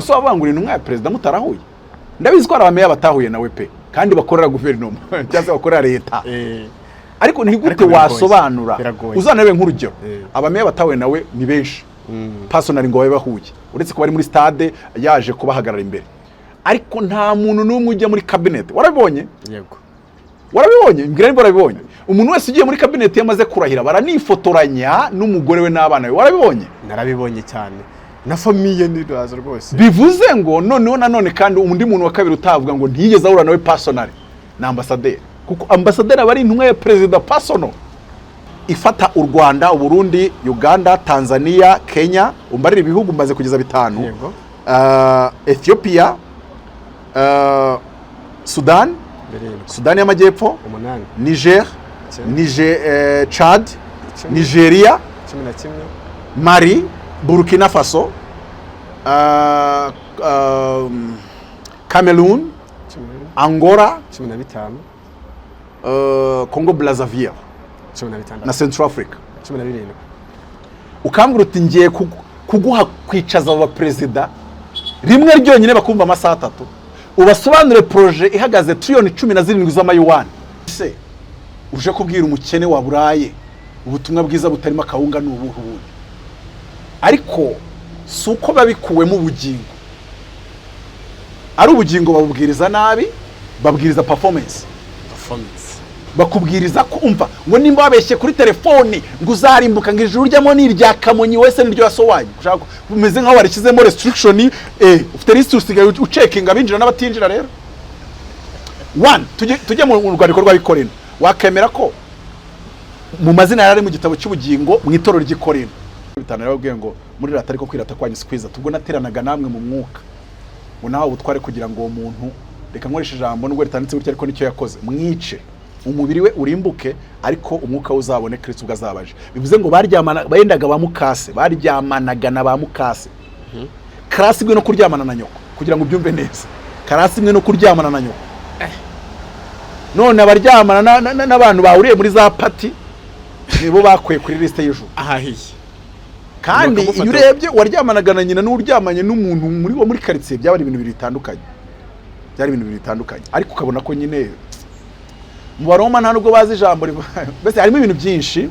ubwo so bavangura intumwa ya perezida mutarahuye ndabizi ko ari abameya batahuye nawe pe kandi bakorera guverinoma cyangwa bakorera leta ariko ni gute wasobanura uzanabe nk'urugero abameya batahuye nawe ni benshi personally ngo babe bahuye uretse ko bari muri stade yaje kubahagarara imbere ariko nta muntu n'umwe ujya muri cabinet warabibonye yego warabibonye mbwira niba warabibonye umuntu wese ugiye muri cabinet yamaze kurahira baranifotoranya n'umugore we n'abana be warabibonye narabibonye cyane na famille niraza rwose bivuze ngo none kandi undi muntu wa kabiri utavuga ngo ntiyigeze ahura nawe personally na ambassadeur kuko ambassadeur aba ari intumwa ya perezida personal ifata u Rwanda, u Burundi, Uganda, Tanzania, Kenya, umbarira ibihugu maze kugeza 5 Ethiopia, Sudan y'Amajyepfo, Niger, Chad, Nigeria, Mali, Burkina Faso, Cameroon, Angola, Congo Brazzaville na Central Africa. Ukambura uti ngiye kuguha kwicaza abaperezida rimwe ryonyine bakumva amasaha 3 ubasobanure projet ihagaze trillion 17 z'amayuan. Se uje kubwira umukene wa Buraye ubutumwa bwiza butarimo akawunga n'ubuhubuye ariko suko babikuwe mu bugingo ari ubugingo babubwiriza nabi babwiriza performance bakubwiriza kumva ngo nimba babeshye kuri telefone ngo uzarimbuka ngo ijuru ryamo n'irya Kamonyi wese n'iryo yasowaye ushaka umeze nkaho warikizemo restriction ufite list usigaye ucekinga abinjira n'abatinjira rero 1 tujye mu rwandiko rw'abikorera wakemera ko mu mazina yarari mu gitabo cy'ubugingo mu itorero ry'ikorera bitana yarabwiye ngo muri rata ariko kwirata kwanyu squeeze tubwo nateranaga namwe mu mwuka ngo naho ubutware kugira ngo uwo muntu reka nkoresha ijambo n'ubwo ritanditse gutya ariko nicyo yakoze mwice umubiri we urimbuke ariko umwuka uzabone Kristo ugazabaje bivuze ngo baryamana bayendaga bamukase baryamanaga na bamukase karasi imwe no kuryamana na nyoko kugira ngo byumve neza karasi imwe no kuryamana na nyoko none abaryamana n'abantu bahuriye muri za party nibo bakwiye kuri liste y'ijuru ahahiye kandi iyo urebye waryamanaga na nyina n'uryamanye n'umuntu muri quartier byaba ari ibintu bitandukanye ariko ukabona ko nyine mu Baroma nta nubwo bazi ijambo mbese harimo ibintu byinshi.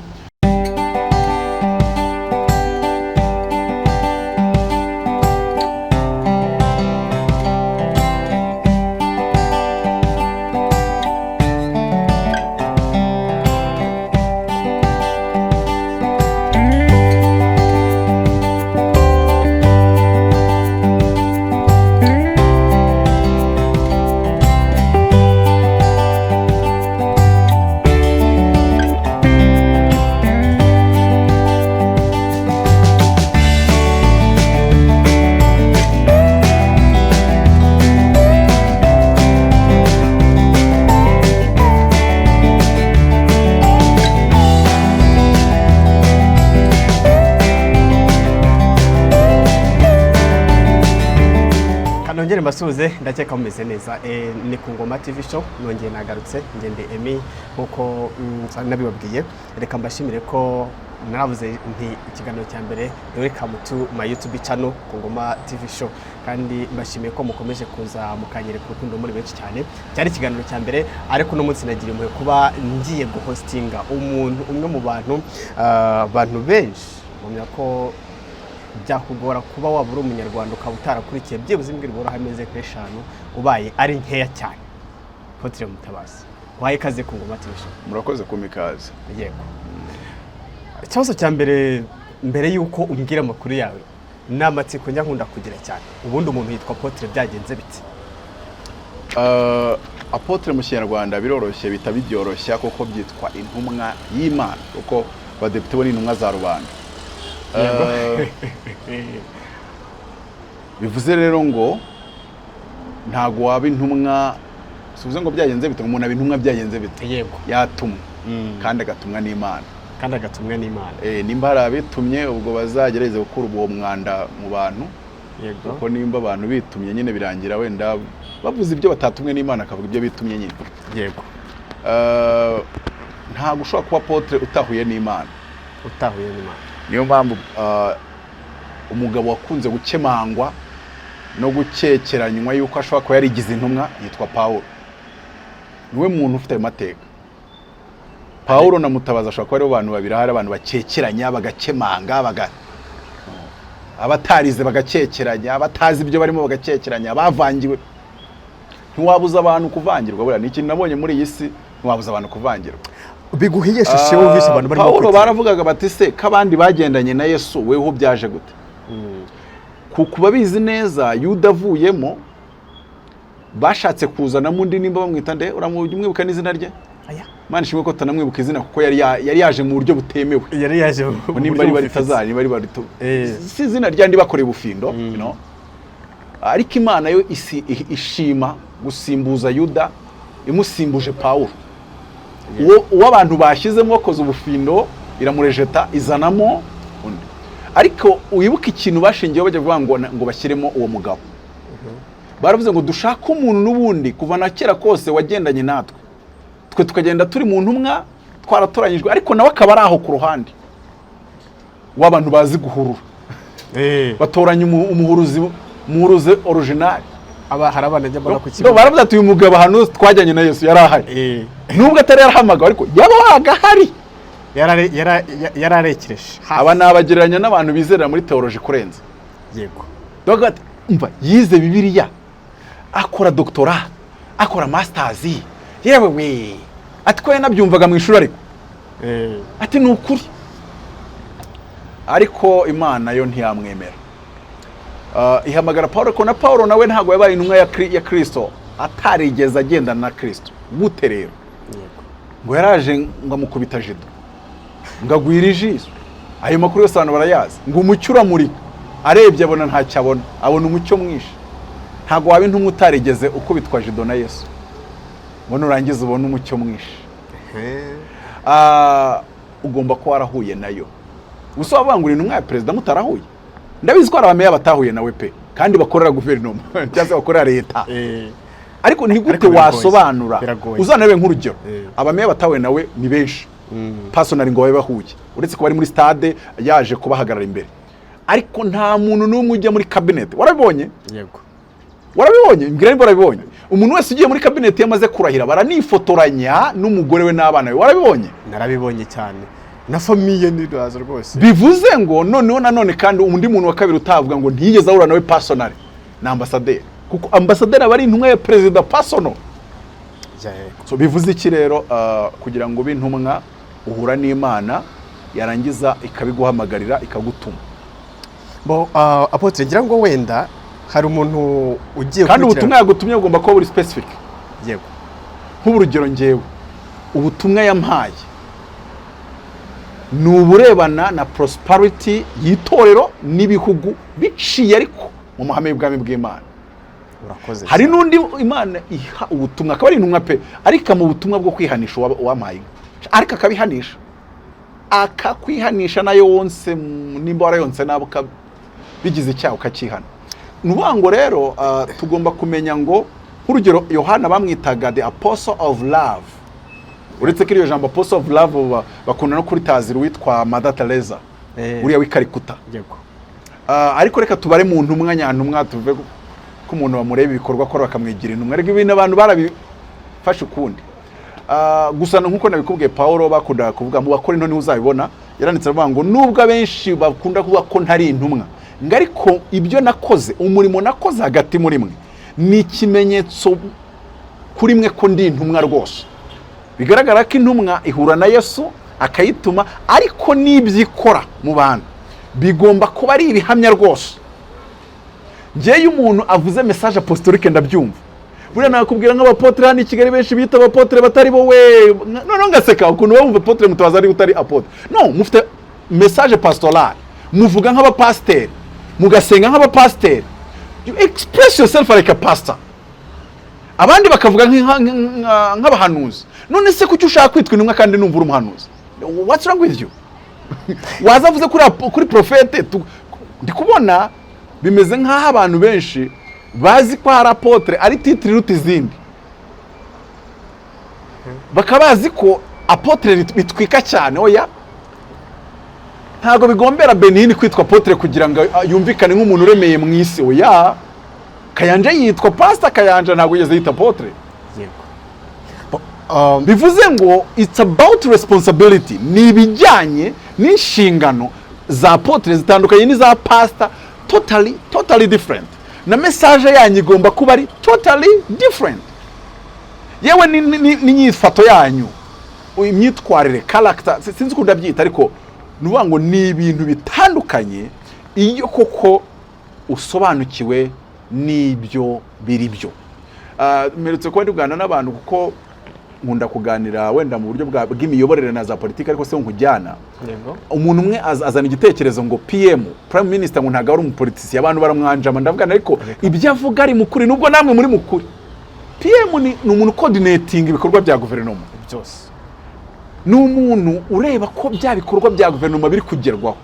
Nongere mbasuze ndakeka mumeze neza ni Kungoma TV show nongeye nagarutse ngende Emi nkuko nabibabwiye reka mbashimire ko naravuze nti ikiganiro cya mbere welcome to my YouTube channel Kungoma TV show kandi mbashimiye ko mukomeje kuza mukanyere ku rukundo muri benshi cyane cyari ikiganiro cya mbere ariko no munsi nagira imwe kuba ngiye guhostinga umuntu umwe mu bantu benshi mumya ko byakugora kuba wabura umunyarwanda ukaba utarakurikiye byibuze imbwirwa hameze nk'eshanu ubaye ari nkeya cyane. Apotre Mutabazi waye kaze Kungoma TV show. Murakoze kumikaze. Yego. Ikibazo cya mbere yuko umbwira amakuru yawe namatsiko njya nkunda kugira cyane ubundi umuntu yitwa Apotre byagenze bite? Apotre mu Kinyarwanda biroroshye bita bibyoroshya kuko byitwa intumwa y'Imana kuko badepite bo ni intumwa za rubanda. Bivuze rero ngo ntago waba intumwa subize ngo byagenze bite umuntu abintumwa byagenze bite yego yatumwe kandi agatumwa n'Imana nimba harabitumye ubwo bazagereze gukura uwo mwanda mu bantu yego kuko nimba abantu bitumye nyine birangira wenda bavuze ibyo batatumwe n'Imana akavuga ibyo bitumye nyine yego ntago ushobora kuba apotre utahuye n'Imana utahuye n'Imana niyo mpamvu umugabo wakunze gukemangwa no gukekeranywa yuko ashobora kuba yarigize intumwa yitwa Pawulo. Niwe muntu ufite ayo mateka. Pawulo na Mutabazi ashobora kuba ari abantu babiri, hari abantu bakekeranya bagakemanga abatarize bagakekeranya, abatazi ibyo barimo bagakekeranya, bavangiwe. Ntiwabuza abantu kuvangirwa, buriya ni ikintu nabonye muri iyi si, ntiwabuza abantu kuvangirwa. Biguhiye shishe wumvise abantu barimo Pawulo baravugaga bati se kabandi bagendanye na Yesu weho byaje gute? Kuba bizi neza Yuda avuyemo bashatse kuzana mundi nimba bamwita nde uramwibuka n'izina rye? Aya Imana ishimwe ko tanamwibuka izina kuko yari yaje mu buryo butemewe. Yari yaje nimba ari baritazari bari barito. Si izina ryandi bakoreye ubufindo, you know. Ariko Imana yo ishima gusimbuza Yuda imusimbuje Pawulo. Uwo abantu bashyizemo koza ubufindo iramurejeta izanamo undi. Ariko uyibuka ikintu bashingiyeho bajya kuvuga ngo bashyiremo uwo mugabo. Baravuze ngo dushaka umuntu n'ubundi kuva na kera kose wagendanye natwe. Twe tukagenda turi mu ntumwa twaratoranyijwe, ariko nawe akaba ari aho ku ruhande w'abantu bazi guhurura. Batoranya umuhuruzi original. Hari abana njya mbona ku kibuga. Baravuze ati uyu mugabo hano twajyanye na Yesu yari ahari. Nubwo atari yarahamagawe ariko yabaga hari. Yararekereje. Aba nabagereranya n'abantu bizerera muri theology kurenza. Yego. Doga umva yize Bibiliya, akora doctorat, akora masters. Yewe we atwaye nabyumvaga mu ishuri ariko ati ni ukuri, ariko Imana yo ntiyamwemera. Ihamagara Pawulo, ko na Pawulo nawe ntago yabaye intumwa ya Kristo atarigeze agendana na Kristo. Gute rero? Ngo yaraje ngo amukubita jido, ngo agwira ijisho. Ayo makuru yose abantu barayazi. Ngo umucyo uramurika, arebye abona ntacyo abona, abona umucyo mwinshi. Ntago waba intumwa utarigeze ukubitwa jido na Yesu. Mbona urangiza ubona umucyo mwinshi. Ugomba ko warahuye nayo. Gusa wabangura intumwa ya perezida mutarahuye. Ndabizi ko arabameya batahuye nawe pe, kandi bakorera guverinoma cyangwa bakorera leta. Ariko ni gute wasobanura? Uzanabe nk'urugero. Abameya batahuye nawe ni benshi. Personally ngo babe bahuye. Uretse ko bari muri stade yaje kubahagarara imbere. Ariko nta muntu n'umwe ujya muri cabinet. Warabibonye? Yego. Warabibonye? Mbwira niba warabibonye. Umuntu wese ugiye muri cabinet yamaze kurahira baranifotoranya n'umugore we n'abana be. Warabibonye? Narabibonye cyane. Na famille niraza rwose. Bivuze ngo none kandi undi muntu wa kabiri utavuga ngo ntiyigeze ahura nawe personally na ambassadeur, kuko ambassadeur aba ari intumwa ya perezida personal. So bivuze iki rero? Kugira ngo bintumwa uhura n'Imana yarangiza ikabiguhamagarira ikagutuma. Bo Apotre ngira ngo wenda hari umuntu ugiye kandi ubutumwa yagutumye ugomba kuba buri specific. Yego. Nk'urugero ngewe ubutumwa yampaye nuburebana na prosperity yitorero n'ibihugu biciye ariko mu mahame y'ubwami bw'Imana. Urakoze. Hari nundi Imana iha ubutumwa akaba ari intumwa pe, ariko mu butumwa bwo kwihanisha wamaye, ariko akabihanisha akakwihanisha nayo wonse nimba warayonse nabo bigize icyaha ukakihana. Nubango rero tugomba kumenya ngo urugero Yohana bamwitaga the apostle of love. Uretse ko iyo jambo apostle of love bakunda no kuri tazira witwa Mother Teresa uriya w'ikarikuta. Yego. Ariko reka tubare mu ntumwa nyantumwa tuve ko umuntu bamureba ibikorwa ko bakamwigira intumwa. Ariko ibintu abantu barabifashe ukundi. Gusa nkuko nabikubwiye Pawulo bakunda kuvuga mu bakora into ni uzabibona yaranditse avuga ngo nubwo abenshi bakunda kuvuga ko ntari intumwa, ngariko ibyo nakoze umurimo nakoze hagati muri mwe ni ikimenyetso kuri mwe ko ndi intumwa rwose. Bigaragara ko intumwa ihura na Yesu akayituma, ariko nibyikora mu bantu bigomba kuba ari ibihamya rwose. Ngiye umuntu avuze message apostolique ndabyumva. Buriya nakubwira nk'abapotre hano i Kigali benshi bita abapotre batari bo we. None ngaseka ukuntu bumva apotre mutabazi ari utari apotre. No, mufite message pastoral. Muvuga nk'abapasteur, mugasenga nk'abapasteur. You express yourself like a pastor. Abandi bakavuga nk'abahanuzi. None se kuki ushaka kwitwa intumwa kandi numva uri umuhanuzi? What's wrong with you? Wazavuze kuri prophete ndikubona bimeze nk'aho abantu benshi bazi ko hari apotre ari titre iruta izindi. Bakabazi ko apotre bitwika cyane. Oya, ntago bigombera Benini kwitwa apotre kugira ngo yumvikane nk'umuntu uremeye mu isi. Oya, Kayanja yitwa Pastor Kayanja, ntabwo yigeze yita apotre. Yego. Bivuze ngo it's about responsibility, ni ibijyanye n'inshingano za apotre zitandukanye n'iza pastor, totally different. Na message yanyu igomba kuba ari totally different. Yewe n'inyifato yanyu, imyitwarire, character, sinzi kunda byita, ariko nuvuga ngo ni ibintu bitandukanye iyo koko usobanukiwe n'ibyo biri byo. Mperutse kuba ndugana n'abantu kuko nkunda kuganira wenda mu buryo bw'imiyoborere na za politiki, ariko se nkujyana. Umuntu umwe azana igitekerezo ngo PM, Prime Minister, ngo ntago ari umupolitisi, abantu baramwanjama, ndavuga ariko ibyo avuga ari mukuri, nubwo namwe muri mukuri. PM ni umuntu coordinating ibikorwa bya guverinoma byose. Ni umuntu ureba ko bya bikorwa bya guverinoma biri kugerwaho,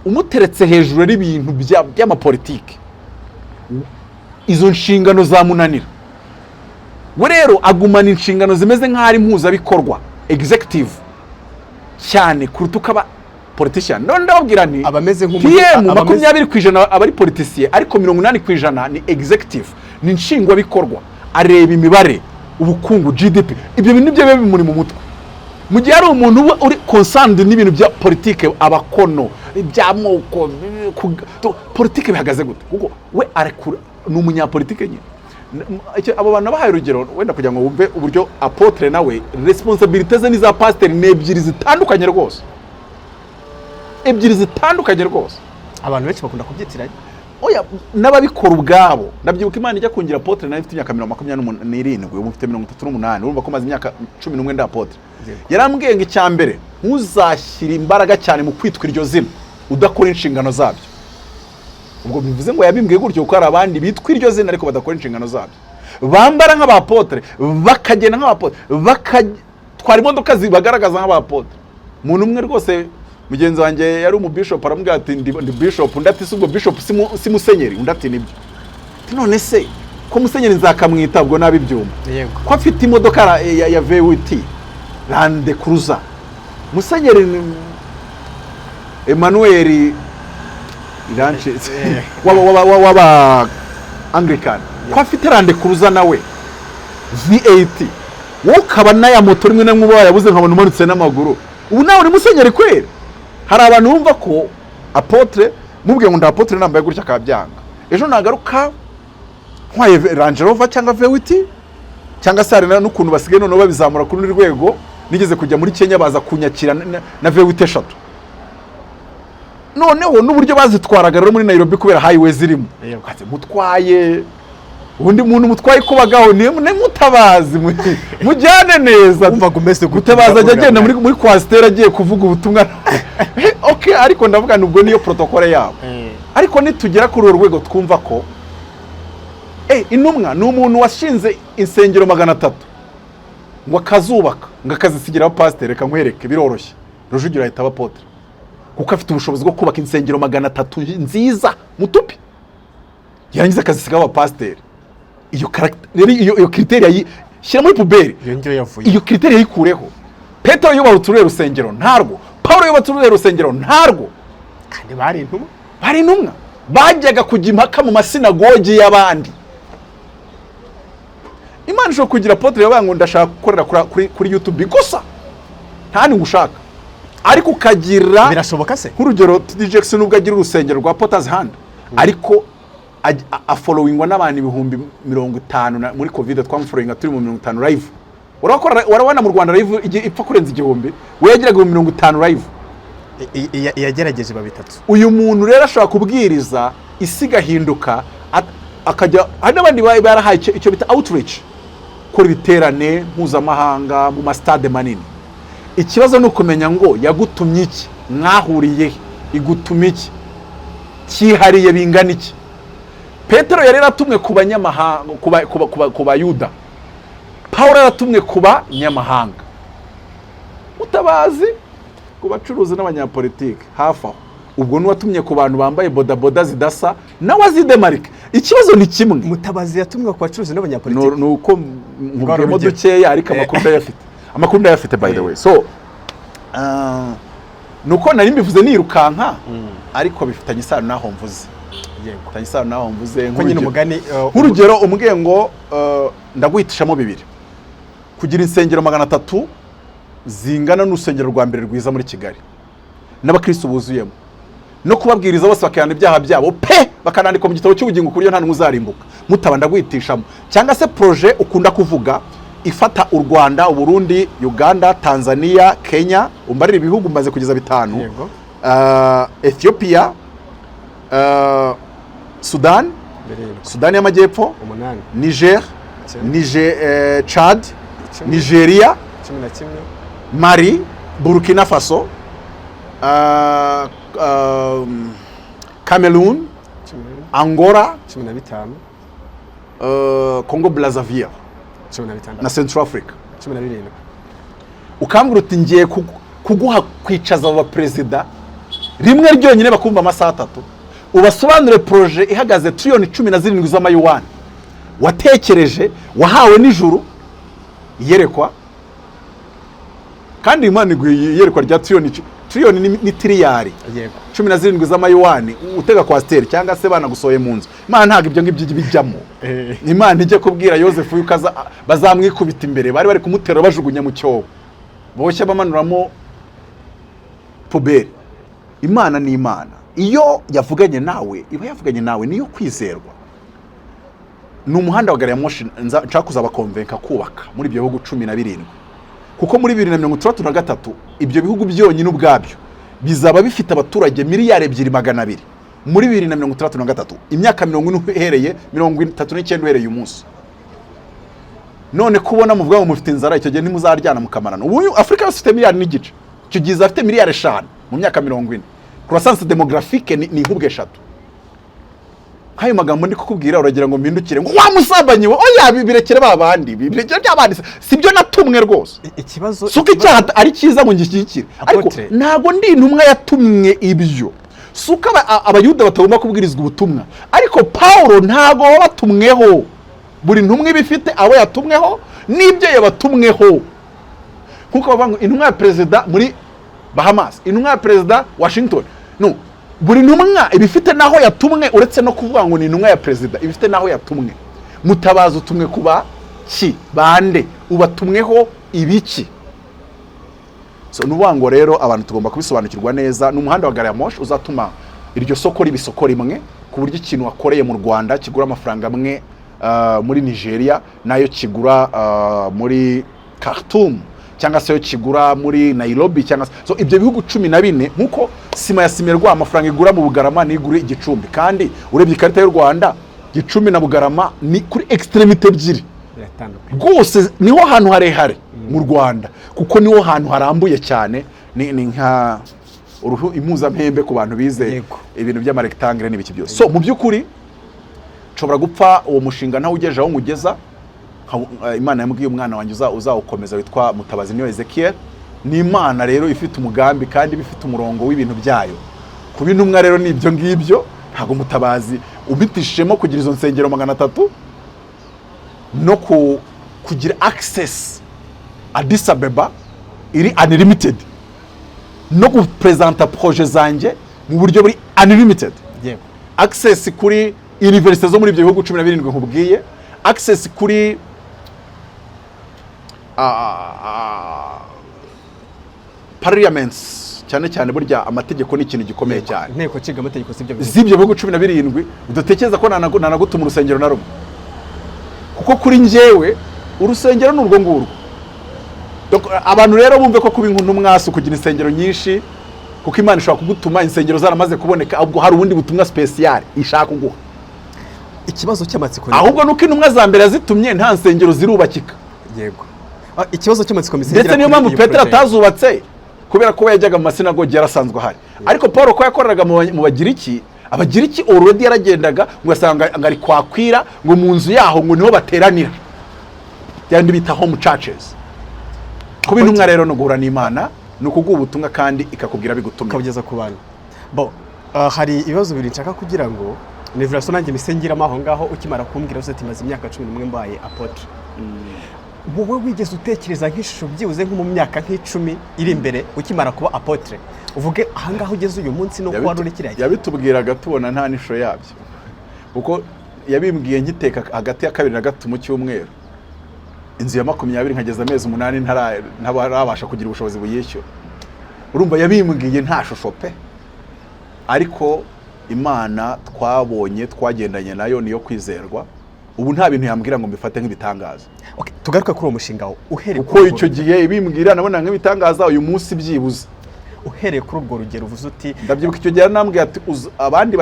umuteretse hejuru ari ibintu by'amapolitiki, izo nshingano zamunanira. We rero agumana inshingano zimeze nk'ari mpuzabikorwa, executive cyane kuruta ukaba politician. None ndababwira nti abameze PM 20% abari politician, ariko 80% ni executive, ni nshingwa bikorwa, areba imibare, ubukungu, GDP, ibyo bintu byo bimuri mu mutwe. Mu gihe ari umuntu uri concerned n'ibintu bya politike, abakono, iby'amoko, politike bihagaze gute, kuko we arekura ni umunyapolitike nyine. Abo bantu bahaye urugero wenda kugira ngo wumve uburyo apotre nawe responsibilities ze n'iza pastor ni ebyiri zitandukanye rwose, abantu benshi bakunda kubyitiranya. Oya, n'ababikora ubwabo. Ndabyibuka Imana ijya kungira apotre nawe ifite imyaka 27, ubu mfite 38, urumva ko maze imyaka 11 nda apotre. Yarambwiye ngo icyambere, ntuzashyira imbaraga cyane mu kwitwa iryo zina udakora inshingano zabyo. Ubwo bivuze ngo yabimbwiye gutyo ko ari abandi bitwa iryo zina ariko badakora inshingano zabyo, bambara nk'abapotre, bakagenda nk'abapotre, bakatwara imodoka zibagaragaza nk'abapotre. Umuntu umwe rwose mugenzi wanjye yari umubishop, aramubwira ati ndi bishop, ndati subwo bishop si musenyeri, undati nibyo. None se ko musenyeri nzakamwita ubwo nabibyuma, ko afite imodoka ya VWT Land Cruiser, musenyeri Emmanuel Iranche waba Anglican, ko afite Land Cruiser nawe V8, ukaba na ya moto rimwe na mwe yabuze nkabona umanutse n'amaguru, ubu nawe uri musenyeri kwera. Hari abantu bumva ko apotre mubwiye ngo ndapotre nambaye gutya akabyanga, ejo nagaruka nkwaye Range Rover cyangwa VWT cyangwa se hari n'ukuntu basigaye none babizamura kuri rwego. Nigeze kujya muri Kenya baza kunyakira na VWT 3, noneho n'uburyo bazitwaraga rero muri Nairobi kubera highway zirimo, kaze mutwaye undi muntu mutwaye kubagaho ni Mutabazi, mujyane neza. Umvaga umese Mutabazi ajya agenda muri kwastera agiye kuvuga ubutumwa. Okay, ariko ndavuga nubwo niyo protocole yabo. Ariko nitugera kuri urwego twumva ko Intumwa ni umuntu washinze insengero 300 ngo akazubaka ngo akazisigira abapasiteri. Reka nkwereke biroroshye, Rujugira ahita abapotre kuko afite ubushobozi bwo kubaka insengero 300 nziza mutupi, yarangiza akazisiga abapasiteri. Iyo iyo criteria shyira muri puberi, iyo criteria yikureho. Petero yubatse urusengero ntarwo, Paulo yubatse urusengero ntarwo, kandi bari intumwa bajyaga kujya impaka mu masinagogi y'abandi. Imana ishobora kugira apotre yabaye ngo ndashaka gukorera kuri YouTube gusa, ntani ngushaka, ariko ukagira birashoboka se. Nk'urugero Jackson ubwo agira urusengero rwa Potter's Hand, ariko followingwa n'abantu 50,000 muri Covid twamufollowinga turi mu 50 live. Urabona mu Rwanda live ipfa kurenza 1,000, we yagiraga 50 live. Yagerageje babitatu. Uyu muntu rero ashobora kubwiriza isiga hinduka, akajya hari n'abandi barahaye icyo bita outreach, kuri biterane mpuzamahanga mu mastade manini. Ikibazo ni ukumenya ngo yagutumye iki, mwahuriye igutumye iki, cyihariye bingana iki. Petero yari yaratumwe ku banyamahanga, ku bayuda, Paulo yaratumwe ku banyamahanga, Mutabazi ku bacuruzi n'abanyapolitike hafi aho. Ubwo n'uwatumye ku bantu bambaye bodaboda zidasa nawe azidemarike. Ikibazo ni kimwe. Mutabazi yatumwe ku bacuruzi n'abanyapolitike. Nuko nkubwemo dukeya, ariko amakuru ndayafite by the way. So nuko nari mbivuze nirukanka, ariko bifitanye isano naho mvuze. tanye isano naho mvuze ko nyine umugani nk'urugero umbwiye ngo ndaguhitishamo bibiri kugira insengero 300 zingana n'urusengero rwa mbere rwiza muri Kigali n'abakristo buzuyemo no kubabwiriza bose bakayana ibyaha byabo pe bakanandika mu gitabo cy'ubugingo kuri yo nta n'umuzarimbuka mutaba ndaguhitishamo cyangwa se projet ukunda kuvuga ifata u Rwanda, u Burundi, Uganda, Tanzania, Kenya, umbarira ibihugu maze kugeza 5, Ethiopia, Sudan y'Amajyepfo, Niger, Chad, Nigeria, Mali, Burkina Faso, Cameroon, Angola, Congo Brazzaville na Central Africa. Ukambwira uti ngiye kuguha kwicaza abaperezida rimwe ryonyine bakumva amasaha 3 ubasobanure projet ihagaze trillion 17 z'amayuwani watekereje wahawe n'ijuru yerekwa kandi Imana yerekwa rya trillion ni triyari 17 z'amayuwani utega kwa steri cyangwa se bana gusoye mu nzu. Imana ntago ibyo ngibyo bijyamo. Imana ije kubwira Yosefu yukaza bazamwikubita imbere bari kumutera bajugunya mu cyobo boshye bamanuramo puberi. Imana ni Imana, iyo yavuganye nawe iba yavuganye nawe niyo kwizerwa. Ni umuhanda wa gari ya moshi nshaka kuzabakonvenka kubaka muri ibyo bihugu 17 kuko muri 2033 ibyo bihugu byonyine ubwabyo bizaba bifite abaturage miliyari 200 muri 2033 imyaka 40 uhereye 39 uhereye umunsi. None kubona muvuga ngo mufite inzara icyo gihe ntimuzaryana mukamarana. Ubu Afrika yose ifite miliyari n'igice, icyo gihe afite miliyari 5 mu myaka 40. Croissance démographique ni ihubwe 3. Hayo magambo ndi kukubwira uragira ngo mpindukire ngo wa musabanye we oya birekere babandi birekere byabandi sibyo natumwe rwose. Ikibazo suko icyaha ari cyiza ngo ngishyikire ariko ntago ndi intumwa yatumwe ibyo. Suko abayuda batagomba kubwirizwa ubutumwa ariko Paulo ntago batumweho. Buri ntumwe ibifite abo yatumweho n'ibyo yabatumweho. Kuko bavuga intumwa ya perezida muri Bahamas, intumwa ya perezida Washington. No, buri ntumwa ibifite naho yatumwe uretse no kuvuga ngo ni intumwa ya perezida ibifite naho yatumwe. Mutabazi utumwe kuba ki bande ubatumweho ibiki. So nubango rero abantu tugomba kubisobanukirwa neza. N'umuhanda wa gari ya moshi uzatuma iryo soko ribisoko rimwe ku buryo ikintu wakoreye mu Rwanda kigura amafaranga amwe muri Nigeria nayo kigura muri Khartoum cyangwa se yo kigura muri Nairobi cyangwa so ibyo bihugu 14 nkuko sima yasimerwa amafaranga igura mu Bugarama n'igure igicumbi kandi urebye ikarita y'u Rwanda Gicumbi na Bugarama ni kuri extremité ebyiri rwose niho hantu harehare mu Rwanda kuko niho hantu harambuye cyane ni nka uruhu impuzampembe ku bantu bize ibintu by'amarectangle n'ibiki byose. So mu byukuri nshobora gupfa uwo mushinga nawe ugeje aho ngugeza. Imana yamubwiye umwana wanjye uzawukomeza witwa Mutabazi niyo Ezekiel. Ni Imana rero ifite umugambi kandi bifite umurongo w'ibintu byayo. Ku bintumwa rero ni ibyo ngibyo ntago Mutabazi ubitishemo kugira izo nsengero 300 no kugira access Addis Abeba iri unlimited no gupresenta projet zanjye mu buryo buri unlimited. Access kuri université zo muri ibyo bihugu 17 nkubwiye, access kuri parliaments cyane burya amategeko ni ikintu gikomeye cyane. Nteko ciga amategeko z'ibyo bihugu 17 udatekereza ko nanagutuma urusengero na rumwe kuko kuri njyewe urusengero n'urwo ngurwo. Abantu rero bumve ko kuba inkuntu mwasu kugira insengero nyinshi kuko Imana ishobora kugutuma insengero zaramaze kuboneka ahubwo hari ubundi butumwa special ishaka kuguha. Ikibazo cy'amatsiko ahubwo nuko intumwa za mbere zitumye nta nsengero zirubakika. Yego. Ikibazo cy'amatsiko ndetse niyo mpamvu Petero atazubatse kubera ko yajyaga mu masinagogi yarasanzwe ahari. Ariko Paulo ko yakoreraga mu Bagiriki, Abagiriki already yaragendaga ngo asanga ngari kwakwira ngo mu nzu yaho ngo niho bateranira. Yandi bita home churches. Kuba intumwa rero no guhura n'Imana nukuguha ubutumwa kandi ikakubwira bigutumye kabugeza ku bantu. Hari ibibazo biri nshaka kugira ngo Nevraso nanjye misengiramo aho ngaho ukimara kumbwira uze ati maze imyaka 11 mbaye apotre. Wowe wigeze utekereza nk'ishusho byibuze nko mu myaka nk'icumi iri imbere ukimara kuba apotre uvuge aha ngaho ugeze uyu munsi no kuba ruri kiriya yabitubwiraga tubona nta nisho yabyo kuko yabimbwiye nkiteka hagati ya 2 na 3 mu cyumweru, inzu ya 20 nkageza amezi 8 ntarabasha kugira ubushobozi buyishyura. Urumva yabimbwiye nta shusho pe, ariko Imana twabonye twagendanye nayo niyo kwizerwa. Ubu nta bintu yambwira ngo mbifate nk'ibitangaza. Okay, tugaruka kuri uwo mushinga uhereye uko icyo gihe ibimbwira nabona nk'ibitangaza, uyu munsi byibuze. Uhereye kuri ubwo rugero uvuze uti, ndabyibuka icyo gihe nambwiye ati abandi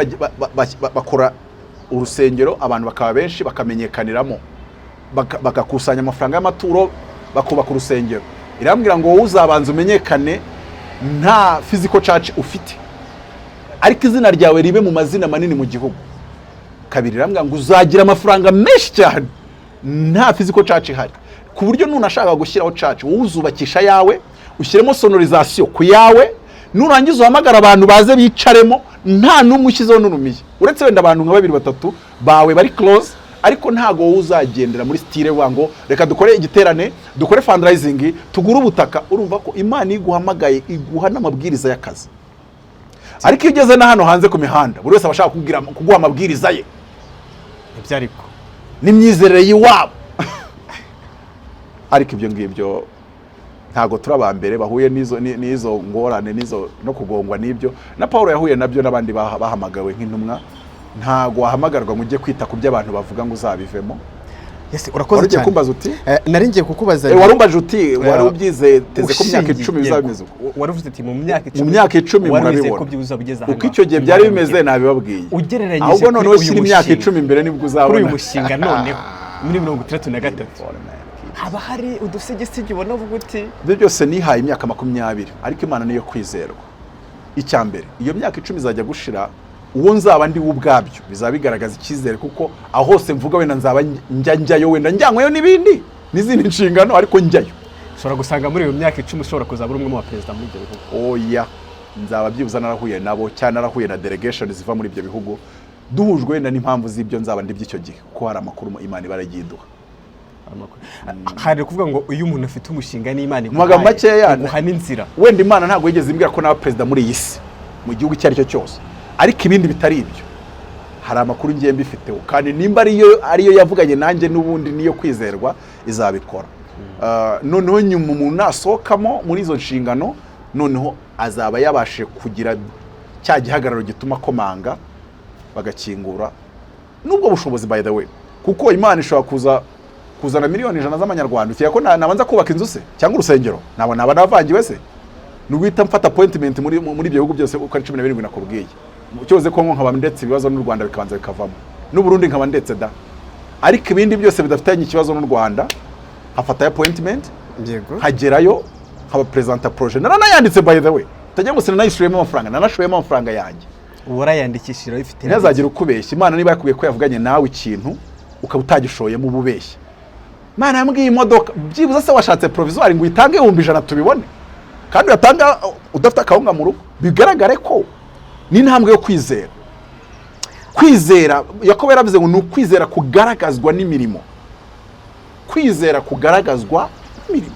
bakora urusengero, abantu bakaba benshi bakamenyekaniramo, bagakusanya amafaranga y'amaturo, bakubaka urusengero. Irambwira ngo wowe uzabanza umenyekane nta physical church ufite, ariko izina ryawe ribe mu mazina manini mu gihugu. Kabiri irambwira ngo uzagira amafaranga menshi cyane nta physical church ihari, ku buryo nunashaka gushyiraho church wowe uzubakisha yawe, ushyiremo sonorisation ku yawe, nurangiza uhamagara abantu baze bicaremo, nta numwe ushyizeho n'urumiye, uretse wenda abantu nka 2-3 bawe bari close, ariko ntago wowe uzagendera muri style wango reka dukore igiterane, dukore fundraising, tugura ubutaka. Urumva ko Imana iguhamagaye iguha n'amabwiriza y'akazi, ariko iyo ugeze na hano hanze ku mihanda buri wese abashaka kuguha amabwiriza ye, ibyo ariko n'imyizerere yiwabo. Ariko ibyo ngibyo ntago turabambere bahuye nizo ngorane nizo no kugongwa n'ibyo, na Paulo yahuye nabyo n'abandi bahamagawe nk'intumwa. Ntago wahamagarwa ngo ujye kwita ku by'abantu bavuga ngo uzabivemo. Yes, urakoze cyane. Kumbaza uti nari ngiye kukubaza, warumbaje uti wari ubyize teze ko myaka 10 bizabimeze uko. Wari uvuze ati mu myaka 10 murabibona uko icyo gihe byari bimeze nabibabwiye. Ugereranyije ahubwo noneho ushyira imyaka 10 imbere nibwo uzabona uyu mushinga noneho muri 33 haba hari udusigisigi ubona uvuga uti ibyo byose nihaye imyaka 20, ariko Imana niyo kwizerwa. Icya mbere iyo myaka 10 izajya gushira, uwo nzaba ndi ubwabyo bizaba bigaragaza icyizere, kuko aho hose mvuga wenda nzaba njyayo, wenda njyanyweyo n'ibindi n'izindi nshingano, ariko njyayo. Ushobora gusanga muri iyo myaka 10 ushobora kuzaba umwe mu baperezida muri ibyo bihugu. Oya, nzaba byibuza narahuye nabo, cyane narahuye na delegation ziva muri ibyo bihugu, duhujwe wenda n'impamvu z'ibyo nzaba ndi by'icyo gihe, kuko hari amakuru Imana baragiduha. Hari kuvuga ngo uyu muntu afite umushinga n'Imana magambo makeya guhana inzira. Wenda Imana ntabwo yigeze imbwira ko naba perezida muri iyi si mu gihugu icyo ari cyo cyose, ariko ibindi bitari ibyo hari amakuru ngiye mbifiteho, kandi nimba ariyo yavuganye nanjye n'ubundi niyo kwizerwa izabikora. Noneho nyuma umuntu nasohokamo muri izo nshingano, noneho azaba yabashe kugira cya gihagararo gituma komanga bagakingura nubwo bushobozi, by the way, kuko Imana ishobora kuzana miliyoni 100 z'amanyarwanda. Ukiye ko nabanza kubaka inzu se cyangwa urusengero, naba navangiwe se n'uwita mfata appointment muri ibyo bihugu byose uko ari 17 nakubwiye. Cyoze ko nkaba ndetse ibibazo n'u Rwanda bikabanza bikavamo, n'u Burundi nkaba ndetse da, ariko ibindi byose bidafitanye ikibazo n'u Rwanda hafata appointment, yego hagerayo nkaba presenta projet naranayanditse, by the way, tajya musina nayishuremo amafaranga, nanashoyemo amafaranga yanjye. Urayandikishira ifite ntazagira ukubeshya. Imana niba yakubwiye ko yavuganye nawe ikintu ukaba utagishoyemo ububeshya, Imana yambwiye imodoka byibuze se washatse provisoire ngo uyitange 100 tubibone, kandi uyatanga udafite akawunga mu rugo, bigaragare ko ni intambwe yo kwizera. Kwizera Yakobo yaravuze ngo ni ukwizera kugaragazwa n'imirimo, kwizera kugaragazwa n'imirimo.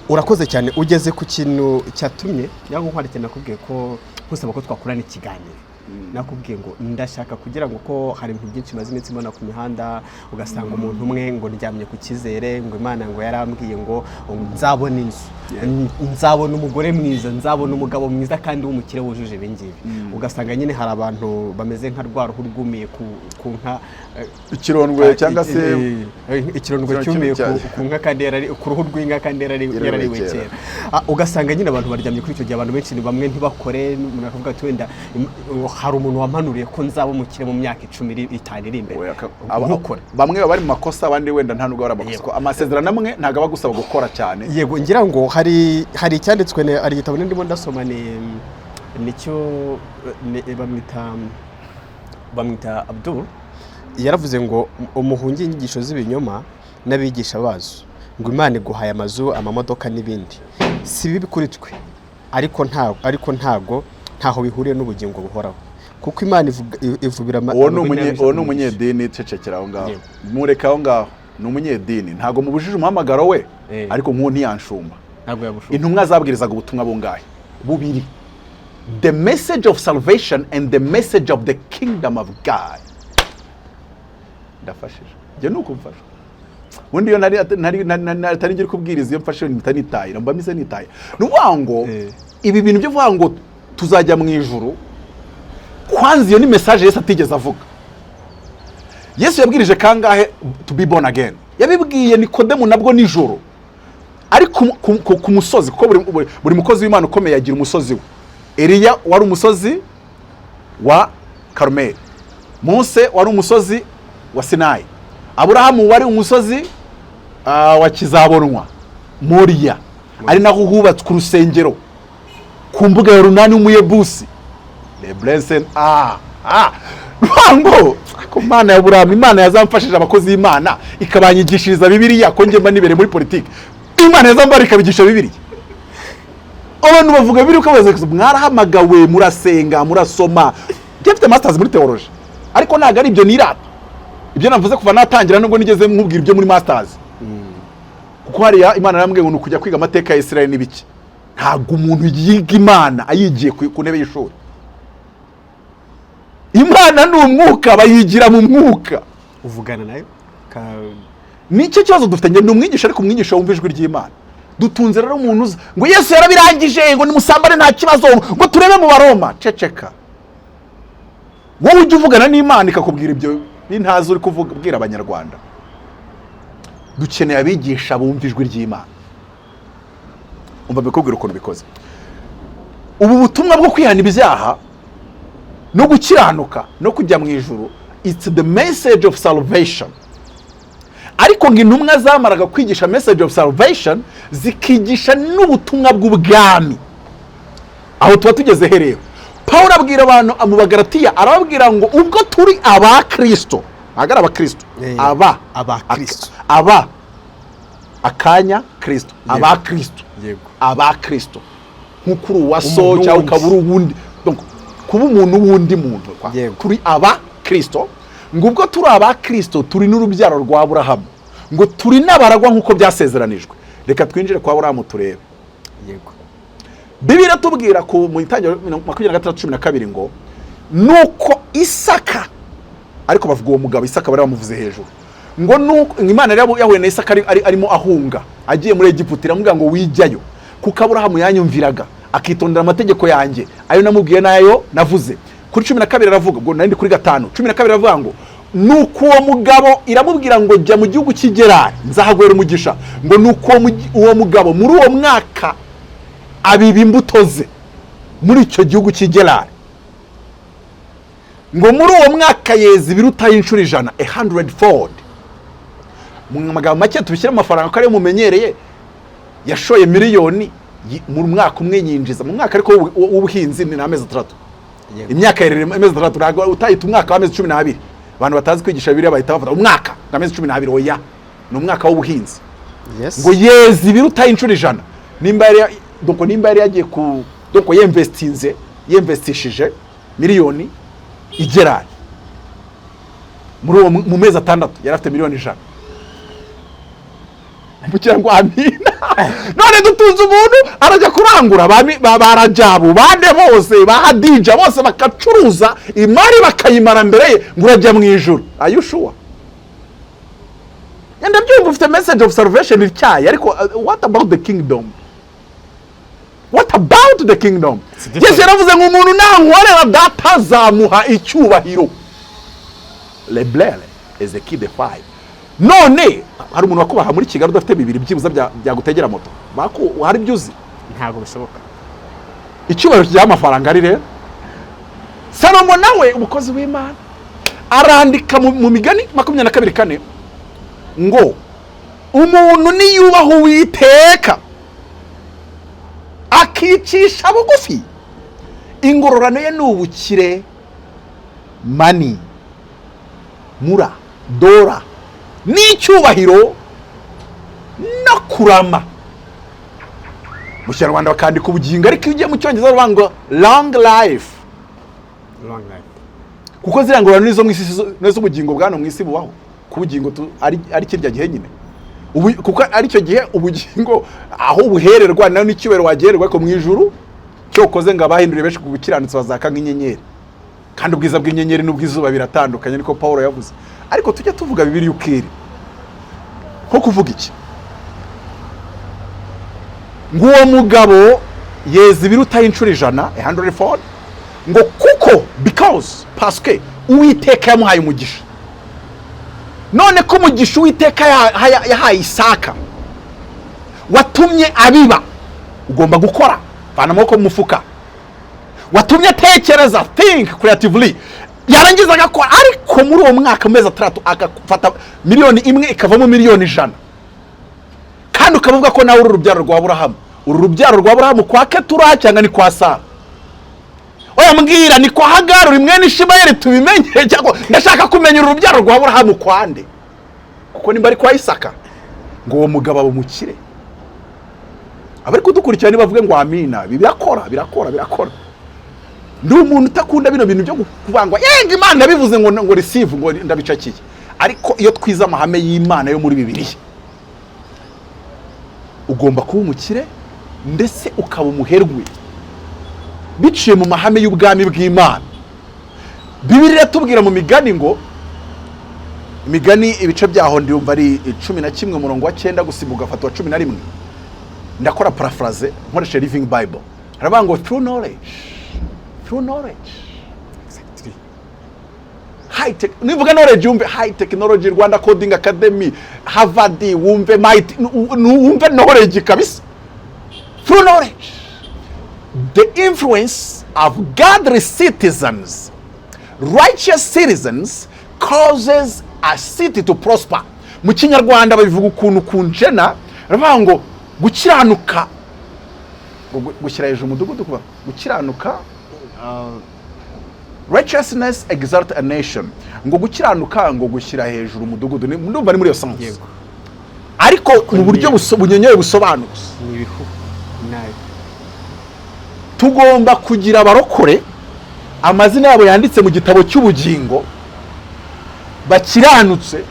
Urakoze cyane. Ugeze ku kintu cyatumye yango nkwarite nakubwiye ko kusaba ko twakorana ikiganiro. Nakubwiye ngo ndashaka kugira ngo ko hari ibintu byinshi maze iminsi mbona ku mihanda, ugasanga umuntu umwe ngo ndyamye ku kizere, ngo Imana ngo yarambwiye ngo nzabona inzu, nzabona umugore mwiza, nzabona umugabo mwiza kandi w'umukire wujuje ibingibi. Ugasanga nyine hari abantu bameze nka rwa ruhu rwumiye ku nka, ikirondwe cyangwa se ikirondwe cyumiye ku nka kandi ku ruhu rw'inka kandi yarariwe kera. Ugasanga nyine abantu baryamye kuri icyo gihe, abantu benshi bamwe ntibakore. Umuntu akavuga ati wenda hari umuntu wamanuriye ko nzaba umukire mu myaka 15 iri imbere. Bamwe bari mu makosa, abandi wenda nta nubwo bari amakosa. Amasezerano amwe ntago abagusaba gukora cyane. Yego, ngira ngo hari icyanditswe, ari igitabo ndimo ndasoma, nicyo bamwita Abdul, yaravuze ngo umuhungi inyigisho z'ibinyoma n'abigisha bazo, ngo Imana iguhaye amazu, amamodoka n'ibindi, si bibi kuri twe, ariko ntaho bihuriye n'ubugingo buhoraho, kuko Imana ivubira uwo ni umunyedini. Cecekera aho ngaho, mureka aho ngaho, ni umunyedini, ntago mubujije umuhamagaro we, ariko nk'uwo ntiyanshumba. Intumwa zabwirizaga ubutumwa bungahe? Bubiri: the message of salvation and the message of the kingdom of God. ndafashije njye nuko mfasha ubundi iyo nari ngiye kubwiriza iyo mfashe mpita nitahira mba mise nitahira nuvuga ngo ibi bintu byo vuga ngo tuzajya mu ijuru kwanza iyo ni message Yesu atigeze avuga. Yesu yabwirije kangahe to be born again, yabibwiye Nikodemu nabwo nijoro ari ku musozi, kuko buri mukozi w'Imana ukomeye yagira umusozi we. Eliya wari umusozi wa Karumeli, Mose wari umusozi wa Sinayi, Aburahamu wari umusozi wa Kizabonwa Moriya, ari naho hubatswe urusengero ku mbuga ya Runani w'Umuyebusi. Le blessed Rwango ko Imana ya Aburahamu, Imana yazamfashije abakozi b'Imana ikabanyigishiriza Bibiliya, ko njye nibere muri politiki, Imana yazambara ikabigisha Bibiliya. Abantu bavuga biri ukabaza mwarahamagawe murasenga murasoma, mfite masters muri theology, ariko ntago ari ibyo nirata. Ibyo navuze kuva natangira nubwo nigeze nkubwira ibyo muri masters. Kuko hariya Imana yarambwiye ngo kujya kwiga amateka ya Israel n'ibiki. Ntago umuntu yiga Imana ayigiye ku ntebe y'ishuri. Imana ni umwuka, bayigira mu mwuka. Uvugana nayo nicyo kibazo dufite. Njye ni umwigisha, ariko umwigisha wumva ijwi ry'Imana. Dutunze rero umuntu uza ngo Yesu yarabirangije, ngo nimusambane nta kibazo, ngo turebe mu Baroma. Ceceka. Wowe ujye uvugana n'Imana ikakubwira ibyo bintazi uri kubwira Abanyarwanda. Dukeneye abigisha bumva ijwi ry'Imana. Umva bikubwira ukuntu bikoze. Ubu butumwa bwo kwihana ibyaha no gukiranuka no kujya mu ijuru, it's the message of salvation. Ariko ngo intumwa zamaraga kwigisha message of salvation, zikigisha n'ubutumwa bw'ubwami. Aho tuba tugeze herero. Paulo abwira abantu mu Bagalatiya, arababwira ngo ubwo turi aba Kristo, agara aba Kristo, aba Kristo, aba akanya Kristo, aba Kristo, yego, aba Kristo, nk'ukuru waso cyangwa ukabura ubundi, donc kuba umuntu wundi muntu kwa. Turi aba Kristo, ngo ubwo turi aba Kristo turi n'urubyaro rwa Aburahamu, ngo turi n'abaragwa nk'uko byasezeranijwe. Reka twinjire kwa Aburahamu turebe. Yego. Bibiliya tubwira ku mu itangiriro 26:12 ngo nuko Isaka, ariko bavuga uwo mugabo Isaka bari bamuvuze hejuru, ngo nuko Imana yari yahuye na Isaka arimo ahunga agiye muri Egiputa, iramubwira ngo wijyayo kuko Aburahamu yanyumviraga akitondera amategeko yanjye ayo namubwiye nayo navuze. Kuri 12 aravuga ngo nandi kuri 5 12 aravuga ngo nuko uwo mugabo iramubwira ngo jya mu gihugu cy'Igerari nzahagwera umugisha, ngo nuko uwo mugabo muri uwo mwaka abiba imbuto ze muri icyo gihugu cy'Igerari, ngo muri uwo mwaka yeza ibiruta inshuro 100 mu magambo make tubishyira amafaranga ko ari mumenyereye, yashoye miliyoni mu mwaka umwe, yinjiza mu mwaka ariko w'ubuhinzi ni amezi 3. Imyaka yerere amezi 3, ntago utahita umwaka w'amezi 12. Abantu batazi kwigisha Bibiliya bahita bavuga umwaka n'amezi 12. Oya, ni umwaka w'ubuhinzi. Ngo yeza ibiruta inshuro 100. Nimba yari yagiye ku yemvestishije miliyoni Igerari mu mezi 6 yari afite miliyoni 100. Mukira ngo amina. None dutunze umuntu arajya kurangura barajabu bande bose bahadija bose bakacuruza imari bakayimara mbere ye, ngo urajya mu ijuru. Are you sure? And byumva ufite message of salvation icyaye, ariko what about the kingdom? What about the kingdom? Yesu yaravuze ngo umuntu nankorera data azamuha icyubahiro. Le blele Ezekiel 5. None hari umuntu wakubaha muri Kigali udafite bibiri byibuza byagutegera moto, bako hari byuzi ntago bishoboka. Icyubahiro cy'amafaranga ari rero. Salomo nawe umukozi w'Imana arandika mu Migani 22:4 ngo umuntu niyubaho Uwiteka akicisha bugufi, ingororano ye n'ubukire, mani, mura, dora, n'icyubahiro no kurama. Mu Kinyarwanda bakandika ubugingo, ariko iyo ugiye mu Cyongereza bavuga ngo long life. Kuko ziriya ngororano nizo mu isi, nizo ubugingo bwa no mu isi bubaho. Ku bugingo ari kirya gihe nyine. Kuko ari cyo gihe ubugingo aho buhererwa nayo n'icyubahiro wagererwa ko mu ijuru cyo koze ngo abahindure benshi kugukiranutse bazaka nk'inyenyeri. Kandi ubwiza bw'inyenyeri n'ubwizuba biratandukanye, niko Paulo yavuze. ariko tujye tuvuga bibiri ukiri nko kuvuga iki ngo uwo mugabo yeza ibiruta inshuro 100 ngo kuko because parce uwiteka yamuhaye umugisha none ko umugisha uwiteka yahaye Isaka watumye abiba ugomba gukora vana amaboko mu mufuka watumye atekereza think creatively yarangiza agakora ariko muri uwo mwaka mezi 3 agafata miliyoni imwe ikavamo miliyoni 100 kandi ukavuga ko nawe uru rubyaro rwa Aburahamu kwa Ketura cyangwa ni kwa Sara oya mbwira ni kwa Hagari uri mwene Ishimayeli tubimenye cyangwa ndashaka kumenya uru rubyaro rwa Aburahamu kwande kuko nimba ari kwa Isaka ngo uwo mugabo abumukire abari kudukurikirana bavuge ngo amina birakora ndi umuntu utakunda bino bintu byo kuvangwa yenga Imana bivuze ngo receive ngo ndabicakiye ariko iyo twiza amahame y'Imana yo muri Bibiliya ugomba kuba umukire ndetse ukaba umuherwe biciye mu mahame y'ubwami bw'Imana. Bibiliya tubwira mu migani ngo imigani ibice byaho ndumva ari 11 umurongo wa 9 gusibuga fatwa 11 ndakora paraphrase nkoresha Living Bible haravuga ngo through knowledge exactly high tech nivuga knowledge umve high technology Rwanda Coding Academy Harvard wumve might wumve knowledge kabisa through knowledge the influence of godly citizens righteous citizens causes a city to prosper. Mu Kinyarwanda babivuga ukuntu kunjena baravuga ngo gukiranuka gushyira hejuru umudugudu kuba gukiranuka righteousness exalt a nation ngo gukiranuka ngo gushyira hejuru umudugudu ndumva ari muri yo sense ariko mu buryo bunyonyoye busobanutse tugomba kugira abarokore amazina yabo yanditse mu gitabo cy'ubugingo bakiranutse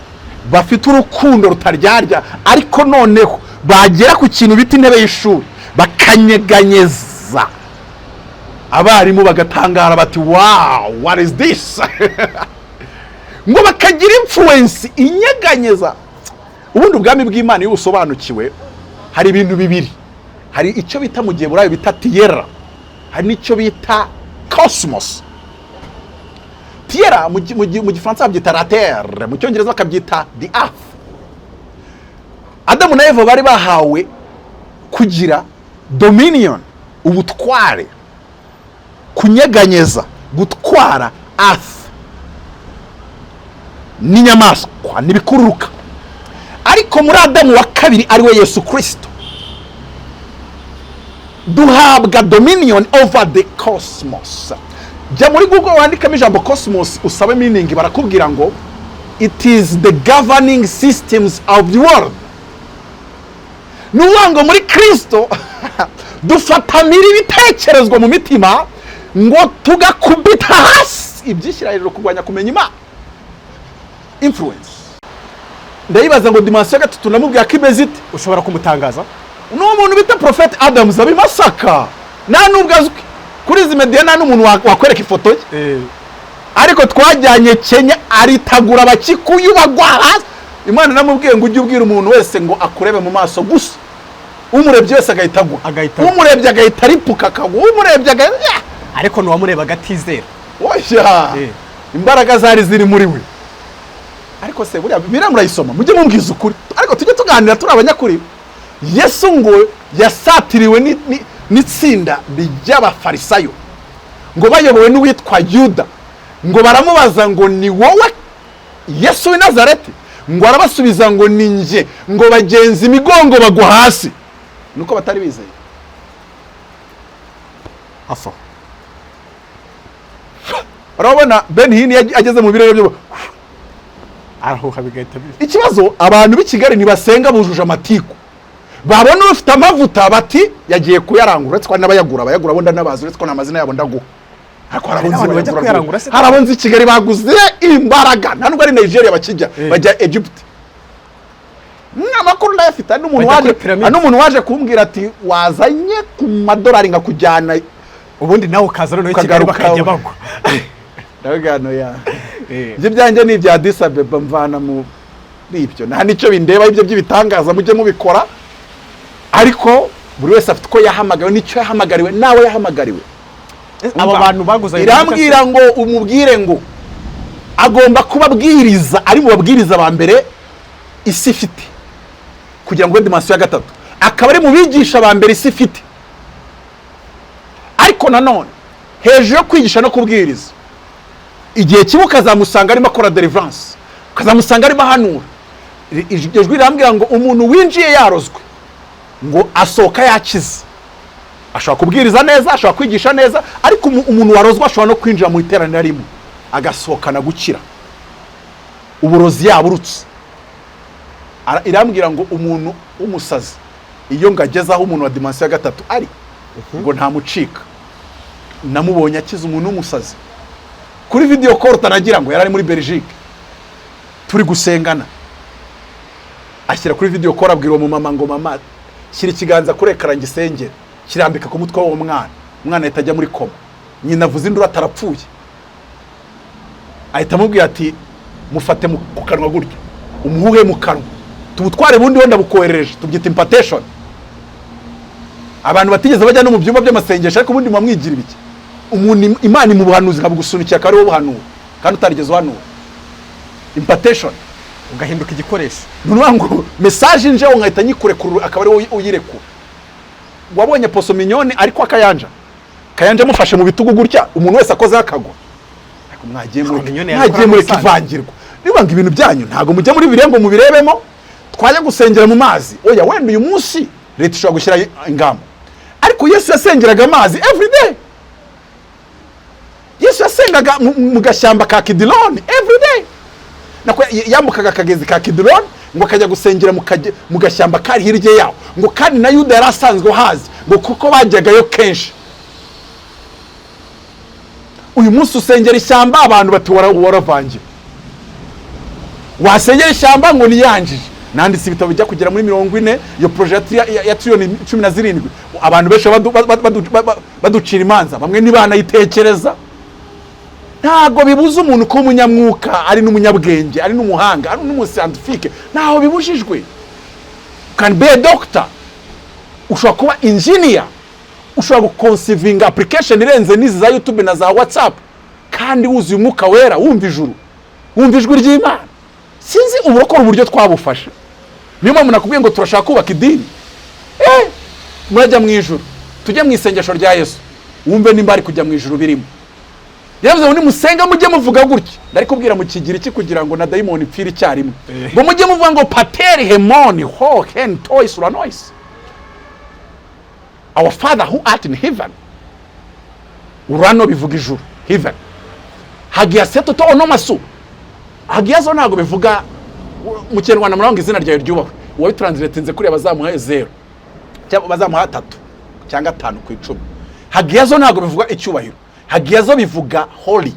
bafite urukundo rutaryarya ariko noneho bagera ku kintu bita intebe y'ishuri bakanyeganyeza abarimu bagatangara bati wow what is this ngo bakagira influence inyeganyeza. Ubundi ubwami bw'Imana iyo usobanukiwe hari ibintu bibiri, hari icyo bita mu gihe burayo bita tierra, hari n'icyo bita cosmos. Tierra mu gifaransa babyita la terre, mu cyongereza bakabyita the earth. Adamu na Eva bari bahawe kugira dominion, ubutware, kunyeganyeza, gutwara earth n'inyamaswa n'ibikururuka. Ariko muri Adamu wa kabiri ari we Yesu Kristo duhabwa dominion over the cosmos. Jya muri Google wandikamo ijambo cosmos usabe meaning barakubwira ngo it is the governing systems of the world. Nuwango muri Kristo dufatamira ibitekerezwa mu mitima ngo tugakubita hasi ibyishyira hejuru kurwanya kumenya Imana. Influence. Ndayibaza ngo dimension gatatu namubwiye akimeze ite ushobora kumutangaza n'umuntu bita Prophet Adams abimasaka nta nubwo azwi kuri izi media nta n'umuntu wakwereka ifoto ye ariko twajyanye Kenya aritagura abakikuyu bagwa hasi. Imana namubwiye ngo ujye ubwira umuntu wese ngo akurebe mu maso gusa, umurebye wese agahitagwa, umurebye agahita ripuka kagwa, umurebye ariko nuwamureba gatizera oya imbaraga zari ziri muri we. Ariko se buriya biramurayisoma mujye mumbwiza ukuri, ariko tujye tuganira turi abanyakuri. Yesu ngo yasatiriwe n'itsinda ry'abafarisayo ngo bayobowe n'uwitwa Yuda, ngo baramubaza ngo ni wowe Yesu w'i Nazareti? Ngo arabasubiza ngo ni nje, ngo bagenzi imigongo bagwa hasi. Nuko batari bizeye afa. Urabona Ben Hini ageze mu birere byo arahuha bigahita bibi. Ikibazo abantu b'i Kigali nibasenga bujuje amatiku, babona ufite amavuta bati yagiye kuyarangura, uretse ko n'abayagura bonda nabazi, uretse ko n'amazina yabo ndaguha. Ariko harabonzi Kigali baguze imbaraga, nta nubwo ari Nigeria bakijya bajya Egypt. N'amakuru ndayafite n'umuntu waje kumbwira ati wazanye ku madolari ngakujyana ubundi nawe ukaza no Kigali bakajya bagwa. Ndagano ya ibyo byanjye ni ibya Addis Abeba mvana mu ibyo nta nicyo bindeba ibyo by'ibitangaza mujye mubikora ariko buri wese afite ko yahamagariwe nicyo yahamagariwe nawe yahamagariwe. Aba bantu baguza irambwira ngo umubwire ngo agomba kubabwiriza ari mu babwiriza ba mbere isi ifite kugira ngo dimension ya gatatu akaba ari mu bigisha ba mbere isi ifite. Ariko nanone hejuru yo kwigisha no kubwiriza igihe kimwe ukazamusanga arimo akora deliverance, ukazamusanga arimo ahanura. Iryo jwi rirambwira ngo umuntu winjiye yarozwe ngo asohoka yakize, ashobora kubwiriza neza, ashobora kwigisha neza, ariko umuntu warozwe ashobora no kwinjira mu iteraniro rimwe agasohokana gukira uburozi yaburutse. Irambwira ngo umuntu w'umusazi iyo ngagezaho umuntu wa dimension ya gatatu ari ngo ntamucika. Namubonye akiza umuntu w'umusazi kuri video call, utanagira ngo yarari muri Belgique turi gusengana, ashyira kuri video call abwira uwo mama ngo mama shyira ikiganza kuri ekara ngisengera, kirambika ku mutwe w'uwo umwana ahita ajya muri koma. Nyina avuze induru atarapfuye, ahita amubwira ati mufate ku kanwa gutya umuhuhe mu kanwa tubutware bundi wenda bukoherereje, tubyita impartation. Abantu batigeze bajya no mu byumba by'amasengesho ariko ubundi mwamwigira ibiki umuntu Imana mu buhanuzi nkabugusunikira kari wo buhanura kandi utarigeze uhanura. Impartation ugahinduka igikoresho, none ngo message nje nkahita nyikurekura akaba ari uyirekura. Wabonye poso minyone ariko akayanja mufashe mu bitugu gutya umuntu wese akoze akagwa. Ariko mwagiye muri kivangirwa nibanga ibintu byanyu ntago mujye muri birengo mu birebemo. Twajya gusengera mu mazi, oya wenda uyu munsi leta ishobora gushyira ingamba, ariko Yesu yasengeraga amazi every day. Yesu yasengaga mu gashyamba ka Kidroni every day. Nako yambukaga akagezi ka Kidroni ngo akajya gusengera mu gashyamba kari hirya yawo, ngo kandi na Yuda yari asanzwe hazi ngo kuko bajyagayo kenshi. Uyu munsi usengera ishyamba abantu bati waravangiye, wasengera ishyamba ngo niyanjije. Nanditse ibitabo bijya kugera muri 40 iyo project ya trillion 17 abantu beshe baducira imanza, bamwe nibanayitekereza. Ntago bibuza umuntu ko umunyamwuka ari n'umunyabwenge, ari n'umuhanga, ari n'umuscientifique, ntaho bibujijwe. Can be a doctor, ushobora kuba engineer, ushobora guconceivinga application irenze nizi za YouTube na za WhatsApp kandi wuzuye umwuka wera, wumva ijuru, wumva ijwi ry'Imana. Sinzi uburokora uburyo twabufasha. Niyo mpamvu nakubwiye ngo turashaka kubaka idini. Murajya mu ijuru, tujye mu isengesho rya Yesu wumve nimba ari kujya mu ijuru birimo. Yavuze ngo nimusenga mujye muvuga gutya, ndari kubwira mu kigira iki kugira ngo na daimoni pfira icyarimwe. Ngo mujye muvuga ngo pateri hemoni ho hen toys uranoise, our father who art in heaven. Urano bivuga ijuru, heaven. Hagiye seto to onomasu, hagiye zo ntago bivuga mu Kinyarwanda murango izina ryawe ryubahwe. Wowe translate nze kuri abazamuha 0 cyangwa bazamuha 3 cyangwa 5 ku 10. Hagiye zo ntago bivuga icyubahiro, hagiye zo bivuga holy.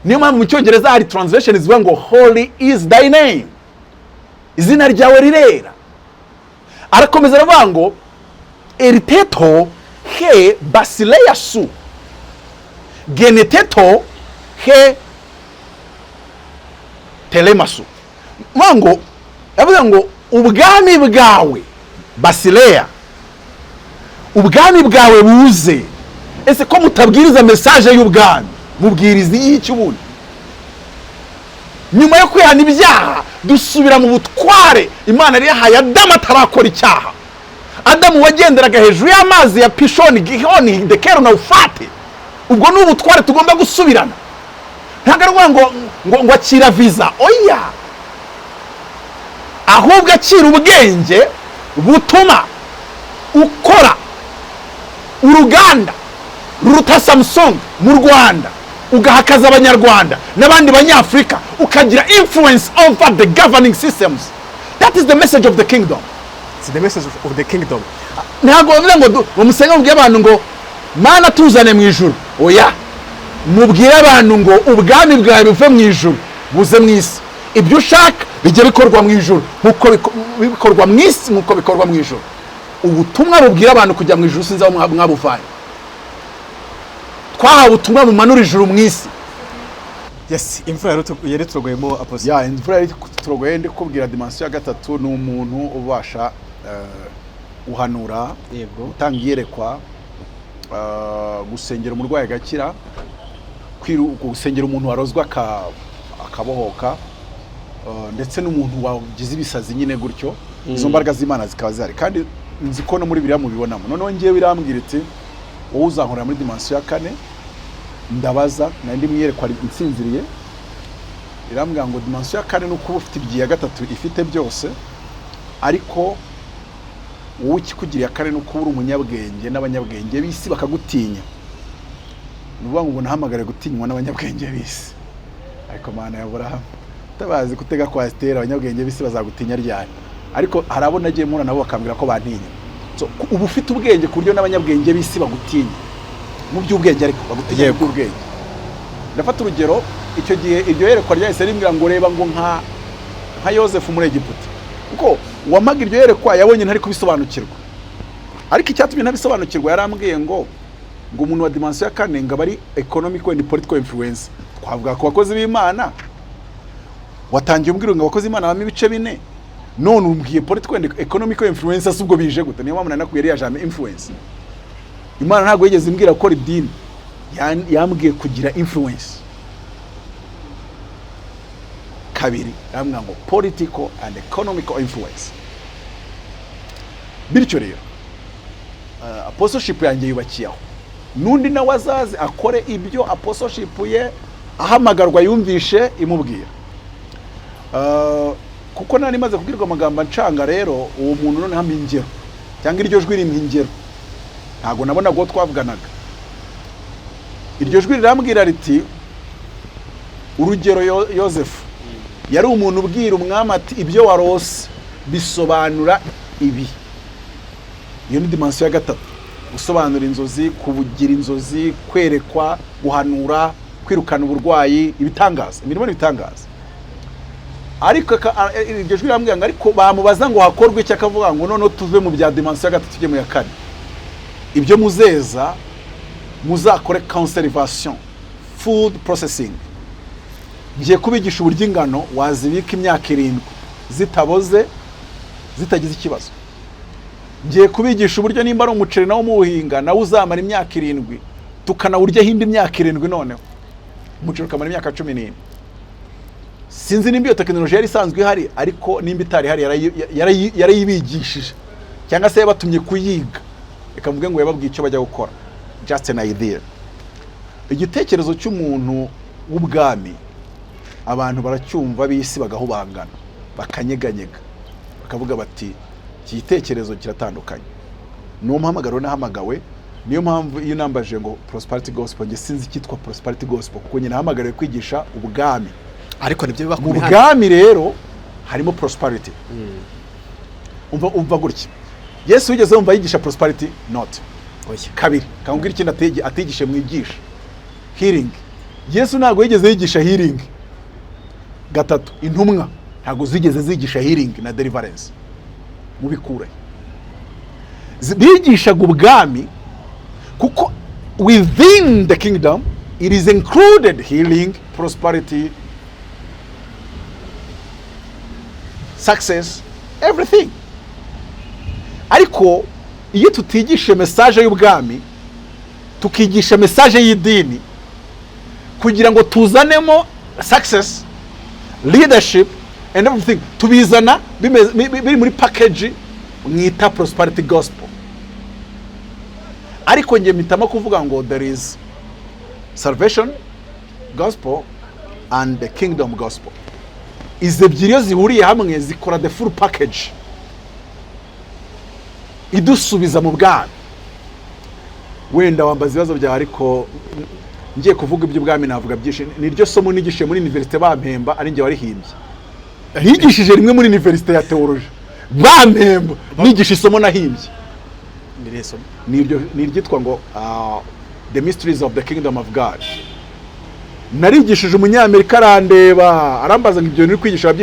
Niyo mpamvu mu Cyongereza hari translation zivuga ngo holy is thy name, izina ryawe rirera. Arakomeza aravuga ngo eriteto he basileya su geneteto he telemasu. Mango yavuga ngo ubwami bwawe basileya, ubwami bwawe buze. Ese ko mutabwiriza message y'ubwami, mubwiriza iki ubundi? Nyuma yo kwihana ibyaha dusubira mu butware Imana yari yahaye Adamu atarakora icyaha. Adamu wagenderaga hejuru y'amazi ya Pishoni, Gihoni, Dekero na Ufate. Ubwo n'ubutware tugomba gusubirana. Ntagarwa ngo akira visa, oya. Ahubwo akira ubwenge butuma ukora uruganda ruruta Samsung mu Rwanda, ugahakaza abanyarwanda n'abandi banyafrika, ukagira influence over the governing systems. That is the message of the kingdom. It's the message of the kingdom. Ntago bavuga ngo umusenga mubwiye abantu ngo Mana tuzane mu ijuru, oya. Mubwiye abantu ngo ubwami bwawe buve mu ijuru buze mu isi. Ibyo ushaka bijye bikorwa mu ijuru nkuko bikorwa mu isi nkuko bikorwa mu ijuru. Ubutumwa bubwira abantu kujya mu ijuru sinzi aho mwabuvanye. Twahawe ubutumwa bumanura ijuru mu isi. yes, imvura yari turogoyemo aposi. Ya imvura yari turogoye ndi kubwira dimension ya gatatu ni umuntu ubasha uhanura, Yego. utanga iyerekwa, gusengera umurwayi agakira, gusengera umuntu warozwa akabohoka, ndetse n'umuntu wagize ibisazi nyine gutyo. Izo mbaraga z'Imana zikaba zihari kandi nzi ko no muri biriya mubibonamo. Noneho ngiye birambwira iti wowe uzankorera muri dimension ya 4. Ndabaza nandi mwiyerekwa insinziriye, irambwira ngo dimension ya 4 nuko uba ufite ibyiya gatatu ifite byose, ariko wowe ikikugiriye 4 nuko uri umunyabwenge n'abanyabwenge b'isi bakagutinya. Nuvuga ngo nahamagare gutinywa n'abanyabwenge b'isi. Ariko Mana ya Abraham tabazi kutega kwa Esther, abanyabwenge b'isi bazagutinya ryari? Ariko harabona agiye mura nabo bakambwira ko bantinya. So ubu ufite ubwenge ku buryo n'abanyabwenge b'isi bagutinya. Mu by'ubwenge ariko bagutinya mu by'ubwenge. Ndafata urugero, icyo gihe iryo yerekwa ryahise rimbwira ngo reba ngo nka Yosefu muri Egiputa. Kuko wamaga iryo yerekwa yabonye ntari kubisobanukirwa. Ariko icyatumye ntabisobanukirwa yarambwiye ngo umuntu wa dimension ya 4 ngo bari economic and political influence. Twavuga ko bakozi b'Imana watangiye umbwira ngo abakozi b'Imana bame ibice 4, none umbwiye political and economic influence asubwo bije gute? Niyo mpamvu nakubwiye ya jambo influence. Imana ntabwo yigeze imbwira ko idini yambwiye kugira influence. Kabiri yambwira ngo political and economical influence. Bityo rero apostleship yanjye yubakiyeho, nundi na wazazi akore ibyo apostleship ye ahamagarwa yumvishe imubwira. Kuko nari maze kubwirwa amagambo ncanga, rero uwo muntu none hamwe ingero cyangwa iryo jwi rimwe ingero ntago nabona go twavuganaga. Iryo jwi rirambwira riti urugero Yosefu yari umuntu ubwira umwami ati ibyo warose bisobanura ibi. Iyo ni dimension ya 3, gusobanura inzozi, kubugira inzozi, kwerekwa, guhanura, kwirukana uburwayi, ibitangaza, imirimo n'ibitangaza. Ariko iryo jwi rirambwira ngo ariko bamubaza ngo hakorwe icyo, akavuga ngo none tuve mu bya dimension ya 3 tujye mu ya 4. Ibyo muzeza muzakore conservation, food processing. Ngiye kubigisha uburyo ingano wazibika imyaka 7 zitaboze zitagize ikibazo. Ngiye kubigisha uburyo nimba ari umuceri nawo muhinga nawo uzamara imyaka 7 tukanawurya hindi imyaka 7 noneho umuceri ukamara imyaka 14. Sinzi nimba iyo technology yari isanzwe ihari, ariko nimba itari hari yarayibigishije cyangwa se yabatumye kuyiga, ikavuga ngo yababwiye icyo bajya gukora. Just an idea. Igitekerezo cy'umuntu w'ubwami abantu baracyumva b'isi bagahubangana, bakanyeganyega, bakavuga bati iki gitekerezo kiratandukanye. Niyo mpamagaro nahamagawe, niyo mpamvu iyo nambaje ngo prosperity gospel, nge sinzi cyitwa prosperity gospel kuko nyine nahamagariwe kwigisha ubwami. Ariko nibyo biba mu bwami rero harimo prosperity. Umva gutya, Yesu wigeze wumva yigisha prosperity? Not. Kabiri kambwira ikindi atigishe mwigisha healing. Yesu ntabwo yigeze yigisha healing. Gatatu, intumwa ntabwo zigeze zigisha healing na deliverance. Mubikure bigishaga ubwami kuko within the kingdom it is included healing, prosperity, success, everything. Ariko iyo tutigisha message y'ubwami tukigisha message y'idini kugira ngo tuzanemo success, leadership and everything, tubizana biri muri package mwita prosperity gospel. Ariko nge mitamo kuvuga ngo there is salvation gospel and the kingdom gospel. Ize ebyiri zihuriye hamwe zikora the full package, idusubiza mu bwami. Wenda wambaza ibibazo bya, ariko ngiye kuvuga iby'ubwami navuga byinshi. Niryo somo nigishe muri university bampemba, ari nge warihimbye. Nigishije rimwe muri university ya theology bampemba, nigisha isomo nahimbye. Niryitwa ngo the mysteries of the kingdom of God. Narigishije umunyamerika arandeba arambaza ngo ibyo niri kwigisha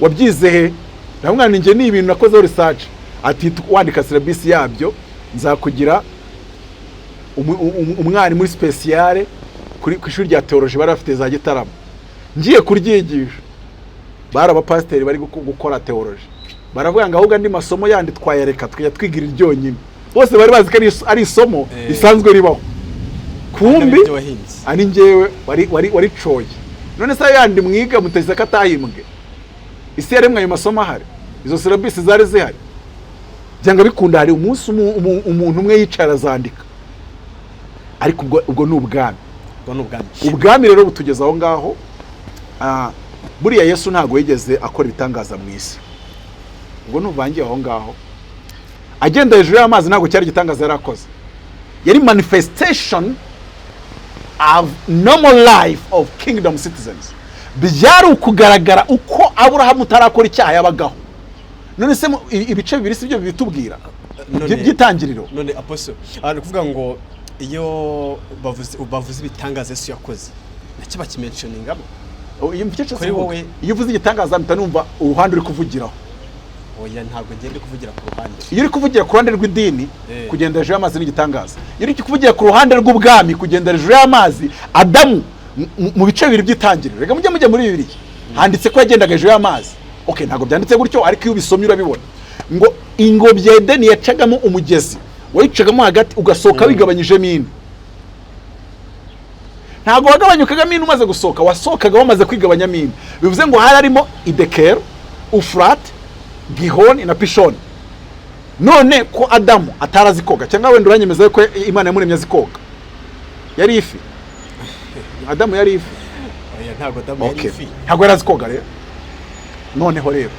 wabyize he? Ndamwana nge ni ibintu nakoze research. Ati wandika syllabus yabyo nzakugira umwari muri speciale ku ishuri rya theology bari bafite za Gitarama. ngiye kuryigisha bari abapasiteri bari gukora teoloji, baravuga ngo ahubwo andi masomo yandi twayareka tukajya twigira iryonyine. Bose bari bazi ko ari isomo risanzwe ribaho, kumbi ari njyewe wari coye. None se yandi mwiga muteze ko atahimbwe, isi yaremwe ayo masomo ahari, izo syllabus zari zihari, byanga bikunda hari umunsi umuntu umwe yicara azandika. Ariko ubwo ni ubwami rero butugeza aho ngaho. Buriya Yesu ntago yigeze akora ibitangaza mu isi, ubwo nuvangiye aho ngaho. Agenda hejuru y'amazi ntago cyari igitangaza yarakoze, yari manifestation of normal life of kingdom citizens. Byari ukugaragara uko Aburahamu utarakora icyaha yabagaho. None se ibice bibiri si byo bitubwira by'itangiriro? None apostle ari kuvuga ngo iyo bavuze ibitangaza Yesu yakoze nacyo bakimentioningamo. Iyo uvuze igitangaza mpita numva uruhande uri kuvugiraho. Oya ntabwo ngende kuvugira ku ruhande. Iyo uri kuvugira ku ruhande rw'idini kugenda hejuru y'amazi n'igitangaza. Iyo uri kuvugira ku ruhande rw'ubwami kugenda hejuru y'amazi, Adamu mu bice bibiri by'itangiriro, rega mujye muri Bibiliya handitse ko yagendaga hejuru y'amazi. Okay, ntabwo byanditse gutyo, ariko iyo ubisomye urabibona ngo ingobyi ya Edeni yacagamo umugezi, wayicagamo hagati ugasohoka wigabanyijemo ine. Ntabwo wagabanyukagamo ine umaze gusohoka, wasohokaga wamaze kwigabanyamo ine. Bivuze ngo hari harimo Idekeri, Ufurate, Gihoni na Pishoni. None ko Adamu atarazi koga, cyangwa wenda uranyemeza ko Imana yamuremye azi koga? Yari ifi. Adamu yari ifi. Oya ntabwo Adamu yari ifi. Ntabwo yarazi koga rero. Noneho rero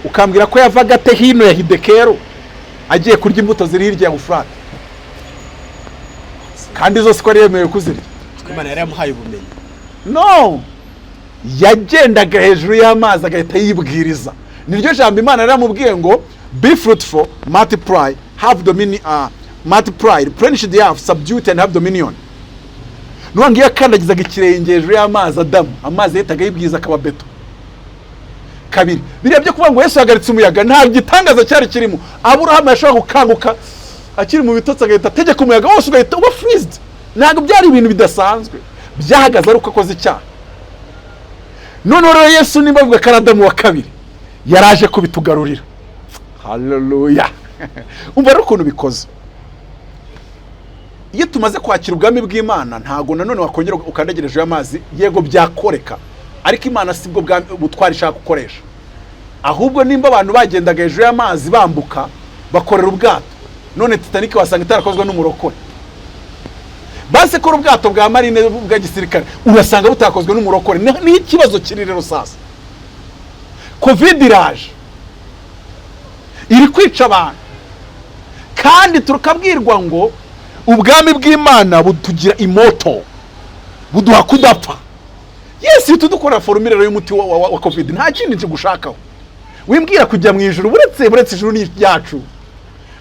ukambwira ko yavaga te hino ya Hidekero agiye kurya imbuto ziri hirya ya Ufurate, kandi zose ko ari yemewe kuzirya. Imana yari yamuhaye ubumenyi. No, yagendaga hejuru y'amazi agahita yibwiriza. Niryo jambo Imana yaramubwiye ngo be fruitful, multiply, have dominion, multiply, replenish the earth, subdue it and have dominion. Nwangiye akandagizaga ikirenge hejuru y'amazi Adamu, amazi yitaga yibwiza akaba beto. Kabiri, biriya byo kuvuga ngo Yesu yagaritse umuyaga nta gitangaza cyari kirimo. Aburahamu yashobora gukanguka akiri mu bitotsi agahita ategeka umuyaga wose ugahita uba freezed. Ntabwo byari ibintu bidasanzwe, byahagaze ari uko akoze icyaha. None rero Yesu nimba avuga ko Adamu wa kabiri yaraje kubitugarurira. Hallelujah. Umva rero ukuntu bikoze. Iyo tumaze kwakira ubwami bw'Imana ntago nanone wakongera ukandagereje y'amazi, yego byakoreka, ariko Imana sibwo butwari ishaka gukoresha. Ahubwo nimba abantu bagendaga hejuru y'amazi bambuka bakorera ubwato, none Titanic wasanga itarakozwe n'umurokore. Base ko ubwato bwa marine bwa gisirikare urasanga butakozwe n'umurokore. Ni ikibazo kiri rero sasa. Covid iraje iri kwica abantu, kandi tukabwirwa ngo ubwami bw'Imana butugira imoto, buduha kudapfa. Yesu tudukora formule rero y'umuti wa Covid, nta kindi nje gushakaho. Wimbwira kujya mu ijuru buretse ijuru ni ryacu,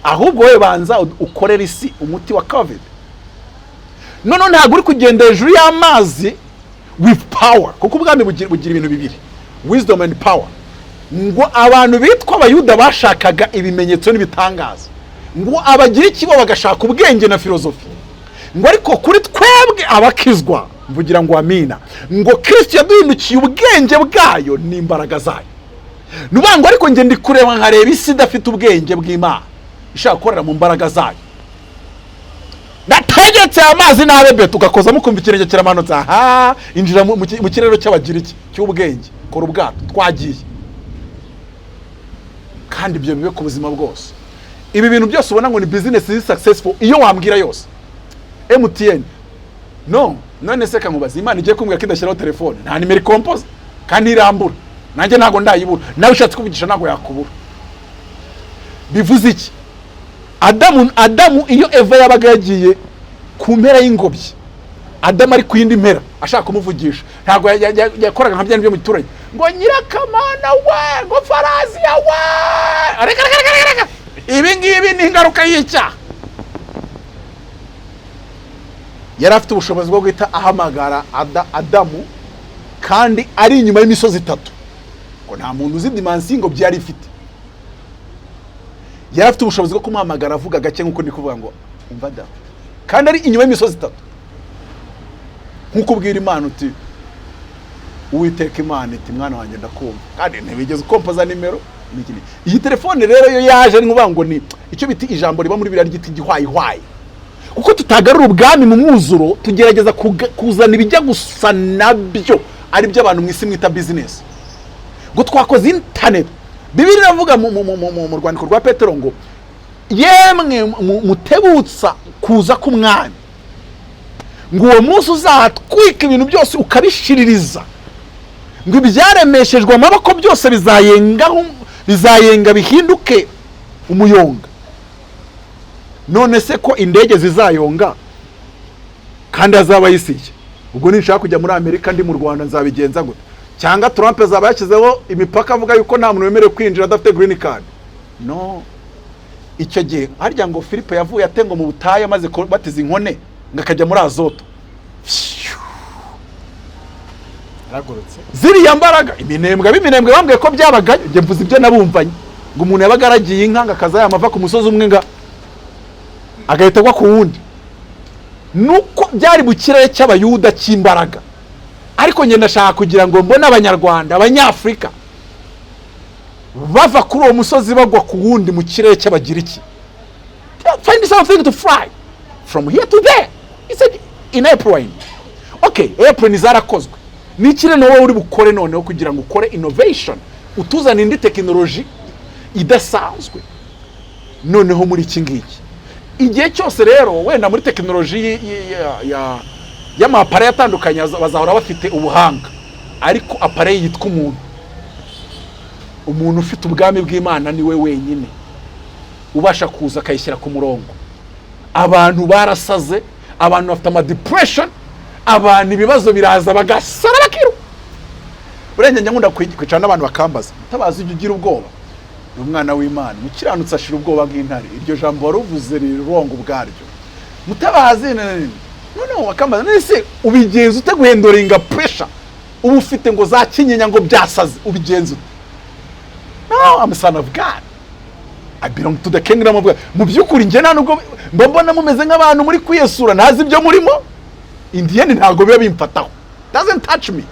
ahubwo we banza ukorera isi umuti wa Covid. None ntabwo uri kugenda hejuru y'amazi with power, kuko ubwami bugira ibintu bibiri, wisdom and power. Ngo abantu bitwa abayuda bashakaga ibimenyetso n'ibitangaza, ngo abagira ikibo bagashaka ubwenge na filozofi. Ngo ariko kuri twebwe abakizwa mvugira ngo amina, ngo Kristo yaduhindukiye ubwenge bwayo n'imbaraga zayo. Nubango ariko nge ndi kureba nkareba isi idafite ubwenge bw'Imana ishaka gukorera mu mbaraga zayo. Nategetse amazi nabe beto ugakoza mukumva ikirenge kiramanutse, aha injira mu kirero cy'abagiriki cy'ubwenge, kora ubwato twagiye. Kandi ibyo bibe ku buzima bwose. Ibi bintu byose ubona ngo ni business is successful iyo wambwira yose. MTN no, none se kamubaza Imana igiye kumbwira ko idashyiraho telefone nta nimero compose kandi irambura, nanjye ntago ndayibura, nawe ushatse kuvugisha ntago yakubura. Bivuze iki? Adamu iyo Eva yabaga yagiye ku mpera y'ingobyi, Adamu ari ku yindi mpera ashaka kumuvugisha, ntago yakoraga nka byane byo mu giturage ngo nyirakamana we, ngo farazi yawe, reka ibi ngibi ni ingaruka y'icyaha. Yari afite ubushobozi bwo guhita ahamagara Adamu, kandi ari inyuma y'imisozi itatu, ngo nta muntu uzi dimansi ngo byari ifite. Yari afite ubushobozi bwo kumuhamagara avuga gake nk'uko ndi kuvuga ngo umva da, kandi ari inyuma y'imisozi itatu. Nk'uko ubwira Imana uti Uwiteka Imana iti mwana wanjye ndakumva kandi ntibigeze ukompoza nimero n'ikindi. Iyi telefone rero yo yaje ari nkuvuga ngo ni icyo biti ijambo riba muri biriya ry'igiti gihwayihwaye, kuko tutagarura ubwami mu mwuzuro, tugerageza kuzana ibijya gusa nabyo ari byo abantu mwisi mwita business. Ngo twakoze internet. Bibiri iravuga mu rwandiko rwa Petero ngo yemwe mutebutsa kuza k'umwami, ngo uwo munsi uzatwika ibintu byose ukabishiririza, ngo ibyaremeshejwe amaboko byose bizayenga bihinduke umuyonga. None se ko indege zizayonga kandi azaba yisiye, ubwo nishaka kujya muri Amerika ndi mu Rwanda nzabigenza gute? Cyangwa Trump azaba yashyizeho imipaka avuga yuko nta muntu wemerewe kwinjira adafite green card? No. Icyo gihe harya ngo Filipo yavuye atengo mu butayu amaze batiza inkone ngakajya muri Azoto. Aragurutse. Ziriya mbaraga biminembwe bambwiye ko byabaga, nge mvuze ibyo nabumvanye, ngo umuntu yabaga aragiye inka ngakaza yamava ku musozi umwe nga agahita kwa ku wundi. Nuko byari mu kirere cy'abayuda cy'imbaraga. Ariko nge ndashaka kugira ngo mbone abanyarwanda, abanyafrika bava kuri uwo musozi bagwa ku wundi mu kirere cy'abagiriki. Find something to fly from here to there. He said in airplane. Okay, airplane zarakozwe. Nikire no wowe uri bukore noneho kugira ngo ukore innovation, utuzana indi technology idasanzwe noneho muri iki ngiki. Igihe cyose rero wenda muri technology y'amapare yatandukanye bazahora bafite ubuhanga, ariko apare yitwa umuntu ufite ubwami bw'Imana ni we wenyine ubasha kuza akayishyira ku murongo. Abantu barasaze, abantu bafite ama depression, abantu ibibazo biraza bagasara bakiru. Urenge nyangunda kwicana n'abantu bakambaza, Mutabazi ujye ugira ubwoba, ni umwana w'Imana, mukiranutse ashira ubwoba bw'intare. Iryo jambo waruvuze rirongo ubwaryo. Mutabazi none wakambaza, nese ubigenza ute guhendoringa pressure ubu ufite ngo za kinyinya ngo byasaze, ubigenza ute? No, I'm a son of God. I belong to the kingdom of God. Mu byukuri nge nta nubwo mbona mumeze nk'abantu muri kwiyesura, ntazi ibyo murimo. Indian ntago biba bimfataho. Doesn't touch me.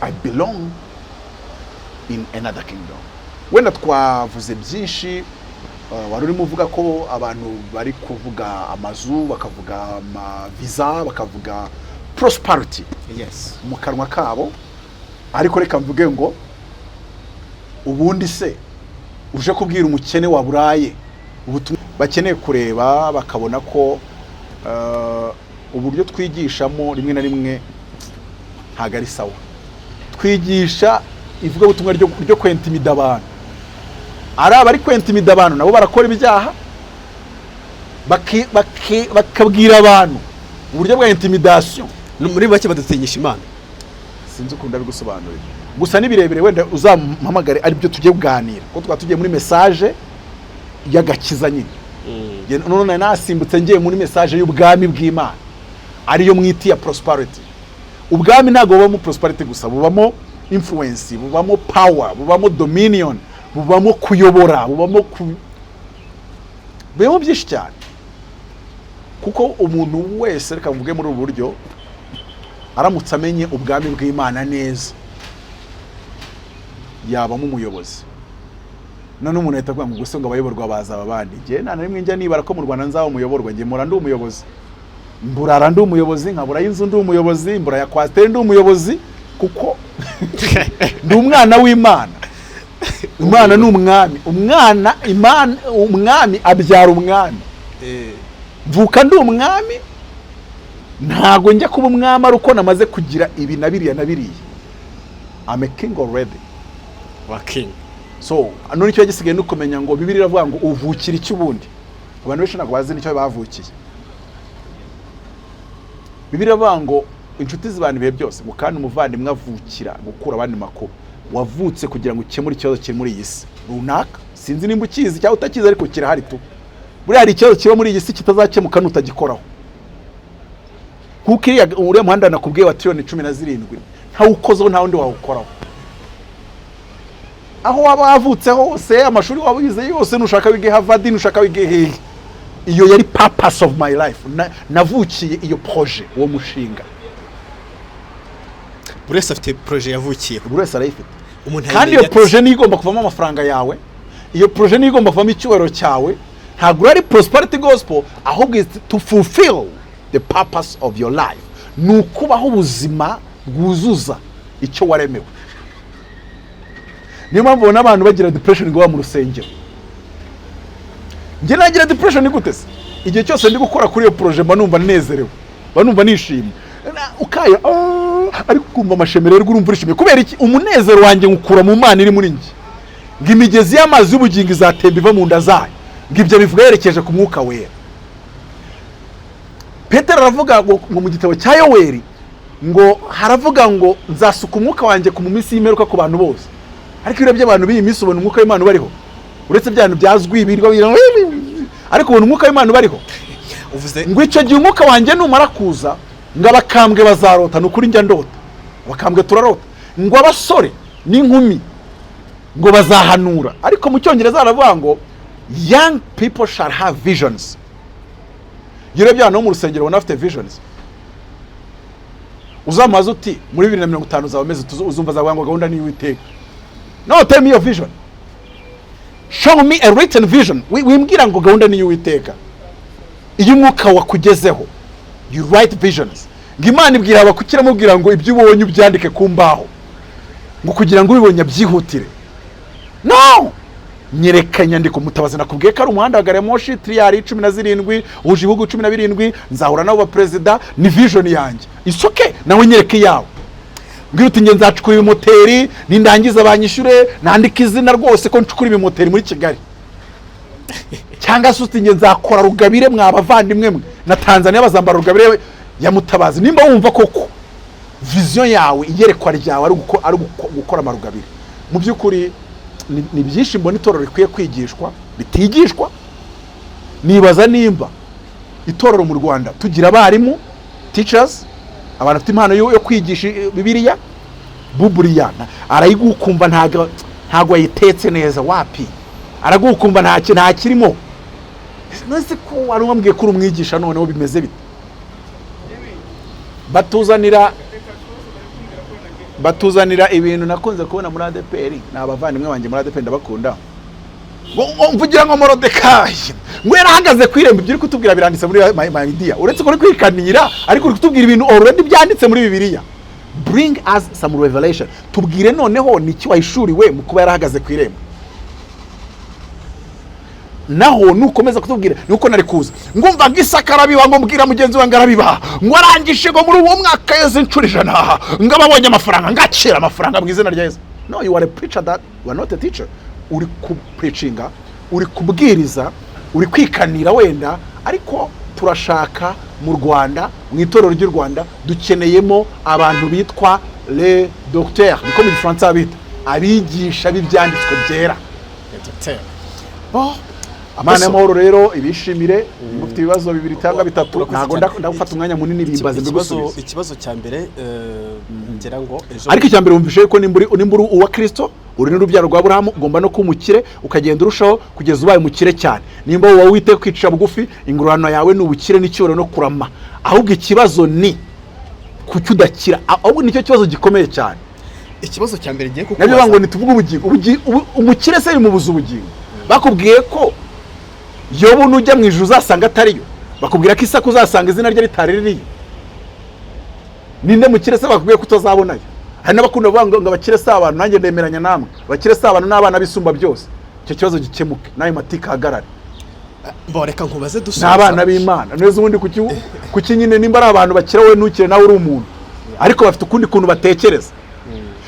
I belong in another kingdom. Wenda twavuze byinshi, wari urimo uvuga ko abantu bari kuvuga amazu, bakavuga visa, bakavuga prosperity. Yes. Mu kanwa kabo. Ariko reka mvuge ngo ubundi se uje kubwira umukene wa Buraye bakeneye kureba bakabona ko uburyo twigishamo rimwe na rimwe ntago ari sawa. Twigisha ivuga ubutumwa ryo kwentimida abantu, ari abari kwentimida abantu nabo barakora ibyaha, bakabwira abantu uburyo bwa intimidation. Muri bake badutinyisha Imana. Sinzi ukunda bigusobanurira. Gusa nibirebere wenda uzampamagare ari byo tujye kuganira, ko twatugiye muri message y'agakiza nyine. None nasimbutse ngiye muri message y'ubwami bw'Imana, ariyo mwiti ya prosperity. Ubwami ntago bubamo prosperity gusa, bubamo influence, bubamo power, bubamo dominion, bubamo kuyobora, bubamo byinshi cyane. Kuko umuntu wese reka mvuge muri ubu buryo aramutse amenye ubwami bw'Imana neza, yabamo umuyobozi. None umuntu ahita avuga ngo gusa ngo abayoborwa bazaba abandi. Nge nta rimwe njya nibara ko mu Rwanda nzaba umuyoborwa. Nge mura ndi umuyobozi, mburara ndi umuyobozi, nkabura y'inzu ndi umuyobozi, mbura ya kwasiteri ndi umuyobozi, kuko ndi umwana w'Imana. Imana ni umwami, umwami abyara umwami. Mvuka ndi umwami, ntago njya kuba umwami ari uko namaze kugira ibi na biriya na biriya. I'm a king already. Wa king. So none icyo gisigaye no kumenya ngo Bibiliya iravuga ngo uvukira iki ubundi. Abantu benshi ntago bazi nicyo bavukiye. Bibiliya iravuga ngo inshuti zibana ibihe byose, ngo kandi umuvandimwe avukira gukura abandi makuru. Wavutse kugira ngo ukemure ikibazo kiri muri iyi si runaka. Sinzi nimba ukizi cyangwa utakizi, ariko kirahari tu. Buriya hari ikibazo kiba muri iyi si kitazakemuka nutagikoraho. Kuko uriya muhanda nakubwiye wa trillion 17 ntawukozeho nta wundi wawukoraho. Aho waba wavutse hose, amashuri waba wize yose, nushaka wige Harvard, nushaka wige hehe, iyo yari purpose of my life. Navukiye iyo projet, uwo mushinga. buri wese afite projet yavukiye, buri wese arayifite. umuntu Kandi iyo projet niyo igomba kuvamo amafaranga yawe, iyo projet niyo igomba kuvamo icyubahiro cyawe. Ntabwo ari prosperity gospel, ahubwo is to fulfill the purpose of your life. Ni ukubaho ubuzima bwuzuza icyo waremewe. Niyo mpamvu ubona abantu bagira depression ngo mu rusengero. Njye nagira depression gute se? Igihe cyose ndi gukora kuri iyo projet mba numva nezerewe, mba numva nishimye. Ukaya ariko kumva amashemererwa urumva urishimye kubera iki? Umunezero wanjye ngukura mu Mana iri muri njye. Ngo imigezi y'amazi y'ubugingo izatemba iva mu nda zayo. Ngo ibyo bivuga yerekeje ku mwuka wera. Petero aravuga ngo mu gitabo cya Yoweri ngo haravuga ngo nzasuka umwuka wanjye ku minsi y'imperuka ku bantu bose. Ariko iyo by'abantu b'iyi minsi ubona umwuka w'Imana bariho. Uretse by'abantu byazwi birirwa ariko ubona umwuka w'Imana bariho. uvuze Ngo icyo gihe umwuka wanjye numara kuza ngo abakambwe bazarota. Nukuri njya ndota, abakambwe turarota. Ngo abasore n'inkumi ngo bazahanura. Ariko mu Cyongereza aravuga ngo young people shall have visions. Yire by'abantu bo mu rusengero bona afite visions. Uzamaze uti muri 2050 uzabameze uzumva zavuga ngo gahunda ni Uwiteka. No, tell me your vision. Show me a written vision. Wimbwira ngo gahunda ni Uwiteka. Iyo umwuka wakugezeho, you write visions. Ngimana ibwira abakukira mubwira ngo ibyo ubonye ubyandike ku mbaho. Ngo kugira ngo ubibonye byihutire. No! Nyereka nyandiko Mutabazi nakubwiye ko ari umuhanda wa gare moshi triyari 17 uje ibihugu 17 nzahura nabo abaperezida ni vision yanjye. It's okay. Nawe nyereke yawe. Ngira uti nge nzacukura ibimoteri nindangiza abanyishure nandika izina rwose ko ncukura ibimoteri muri Kigali. Cyangwa se uti nge nzakora rugabire mwabavandimwe mwe na Tanzania bazambara rugabire ya Mutabazi. Nimba wumva koko vision yawe iyerekwa ryawe ari gukora amarugabire. Mu byukuri ni byinshi mbona itorero rikwiye kwigishwa bitigishwa. Nibaza nimba itorero mu Rwanda tugira abarimu teachers, abantu bafite impano yo kwigisha Bibiliya, Buburiyana arayigukumva ntago yitetse neza wapi, aragukumva nta kirimo. Nose ko wari wambwiye ko umwigisha noneho bimeze bite? Batuzanira ibintu nakunze kubona muri ADPR. N'abavandimwe banje muri ADPR ndabakunda. Mvugira ngo Morodekayi ngo yarahagaze kwiremba ibyo uri kutubwira biranditse muri my idea. Uretse ko uri kwikanira ariko uri kutubwira ibintu already byanditse muri Bibiliya. Bring us some revelation. Tubwire noneho niki wahishuriwe mu kuba yarahagaze kwiremba. Naho nukomeza kutubwira nuko nari kuza ngumva gisakarabiba ngo mbwira mugenzi wanjye arabiba ngo arangishe ngo muri uwo mwaka yeze ncurishana ngo ababonye amafaranga ngacira amafaranga bwizina rya Yesu. No, you are a preacher that you are not a teacher. Uri ku preachinga, uri kubwiriza, uri kwikanira wenda, ariko turashaka mu Rwanda, mu itorero ry'u Rwanda dukeneyemo abantu bitwa les docteurs, niko mu Gifaransa bita abigisha b'ibyanditswe byera. docteur. Amana y'amahoro rero ibishimire. Mufite ibibazo 2 cyangwa 3 ntago ndagufata umwanya munini bimbaze mbigusubiza. Ikibazo cya mbere ngera ngo ejo, ariko icya mbere wumvishe ko nimburi uwa Kristo uri n'urubyaro rwa Abrahamu ugomba no kumukire ukagenda urushaho kugeza ubaye mukire cyane. Nimba wowe wite kwicisha bugufi ingurano yawe n'ubukire n'icyoro no kurama. Ahubwo ikibazo ni kuki udakira. Ahubwo nicyo kibazo gikomeye cyane. ikibazo cya mbere giye kuko nabyo ngo nituvuga ubugingo umukire se bimubuza ubugingo. Bakubwiye ko Yobu nujya mu ijuru uzasanga atariyo. Bakubwira ko Isaka uzasanga izina rye ritari ririyo. Ninde mukire se bakubwiye ko utazabonayo. Hari n'abakunda bavuga ngo abakire se abantu nanjye ndemeranya namwe. Abakire se abantu n'abana bisumba byose. Icyo kibazo gikemuke nayo matika hagarare. Mboreka nkubaze dusoza. N'abana b'Imana. Neza ubundi kuki nyine nimba ari abantu bakira we nukire nawe uri umuntu. Ariko bafite ukundi kuntu batekereza.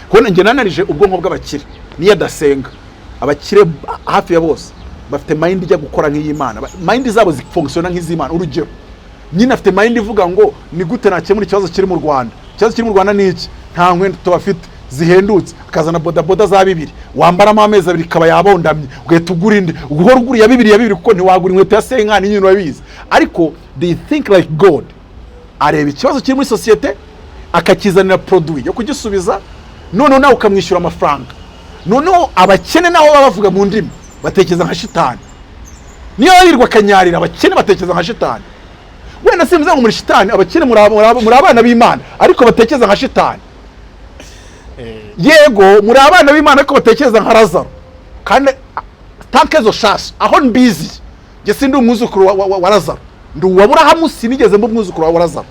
Kubona nge nanarije ubwonko bw'abakire niyo adasenga. Abakire hafi ya bose bafite mind ijya gukora nk'iy'Imana. Mind zabo zifunctiona nk'iz'Imana. Urugero nyine afite mind ivuga ngo ni gute nakemura ikibazo kiri mu Rwanda. Ikibazo kiri mu Rwanda ni iki? Nta nkweto tubafite zihendutse, akazana bodaboda za 2 wambaramo amezi 2 kaba yabondamye ugahita ugura indi uguhora ugura ya 2 kuko ntiwagura inkweto ya senkani nyine wabizi. Ariko they think like God. Areba ikibazo kiri muri societe akakizanira produit yo kugisubiza, none nawe ukamwishyura amafaranga. Noneho abakene naho bavuga mu ndimi batekereza nka shitani. Niyo yirirwa kanyarira abakene batekereza nka shitani. Wenda simvuze ngo muri shitani, abakene muri abana b'Imana ariko batekereza nka shitani. yego muri abana b'Imana ko batekereza nka Lazaro kandi tankezo shasha aho mbizi nge sindi umwuzukuru wa Lazaro ndi uwa Aburahamu sinigeze mba umwuzukuru wa Lazaro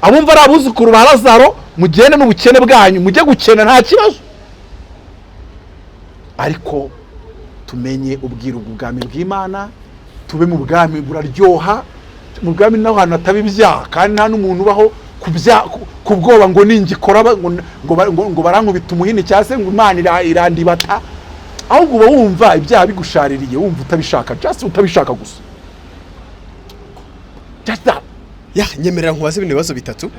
abumva ari abuzukuru ba Lazaro mugende n'ubukene bwanyu mujye gukena nta kibazo ariko tumenye ubwira ubwami bw'Imana tube mu bwami buraryoha mu bwami naho hantu hataba ibyaha kandi nta n'umuntu ubaho kubwoba ngo ningikora ngo barankubita umuhini cyase ngo Imana irandibata ahubwo uba wumva ibyaha bigushaririye wumva utabishaka just utabishaka gusa just that ya nyemerera nkubaze ibintu bibazo bitatu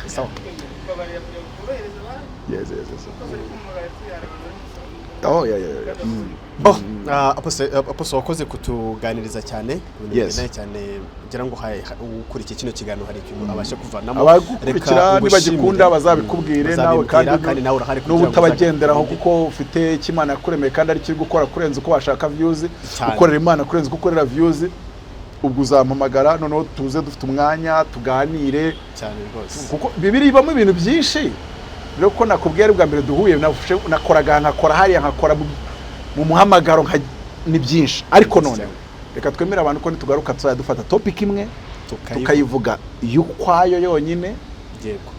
sawa yes oh yeah Apotre wakoze kutuganiriza cyane Yes. cyane ngira ngo ukurikiye kino kiganiro hari ikintu abasha kuvanamo abakurikira nibagikunda bazabikubwire nawe kandi nawe urahari n'ubu utabagenderaho kuko ufite ikimana yakuremeye kandi ari kiri gukora kurenza uko washaka views ukorera Imana kurenza uko ukorera views ubwo uzampamagara noneho tuze dufite umwanya tuganire cyane rwose kuko bibiri ibamo ibintu byinshi rero ko nakubwiye bwa mbere duhuye nakoraga nkakora hariya nkakora mu muhamagaro ni byinshi ariko none reka twemera abantu ko nitugaruka tuzadufata topic imwe tukayivuga y'ukwayo yonyine yego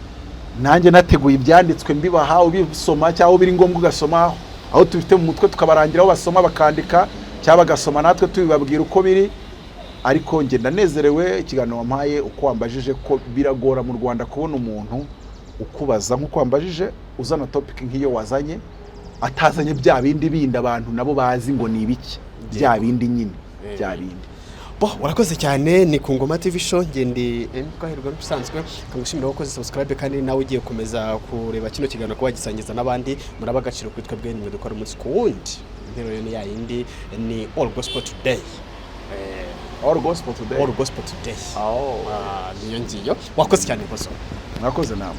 nanjye nateguye ibyanditswe mbibaha ubisoma cyangwa biri ngombwa ugasoma aho tubifite mu mutwe tukabarangira aho basoma bakandika cyangwa bagasoma natwe tubibabwira uko biri ariko nge ndanezerewe ikiganiro wampaye uko wambajije ko biragora mu Rwanda kubona umuntu ukubaza nk'uko wambajije uzana topic nk'iyo wazanye atazanye bya bindi abantu nabo bazi ngo ni ibiki bya bindi nyine bya bindi warakoze cyane ni Kungoma TV show ngende twahirwa n'usanzwe kangushimira wakoze subscribe kandi nawe ugiye komeza kureba kino kiganiro ko wagisangiza n'abandi muraba agaciro kuri twebwe nimwe dukora umunsi ku wundi intero yo ni ya yindi ni all gospel today all gospel today niyo ngiyo wakoze cyane boso mwakoze nawe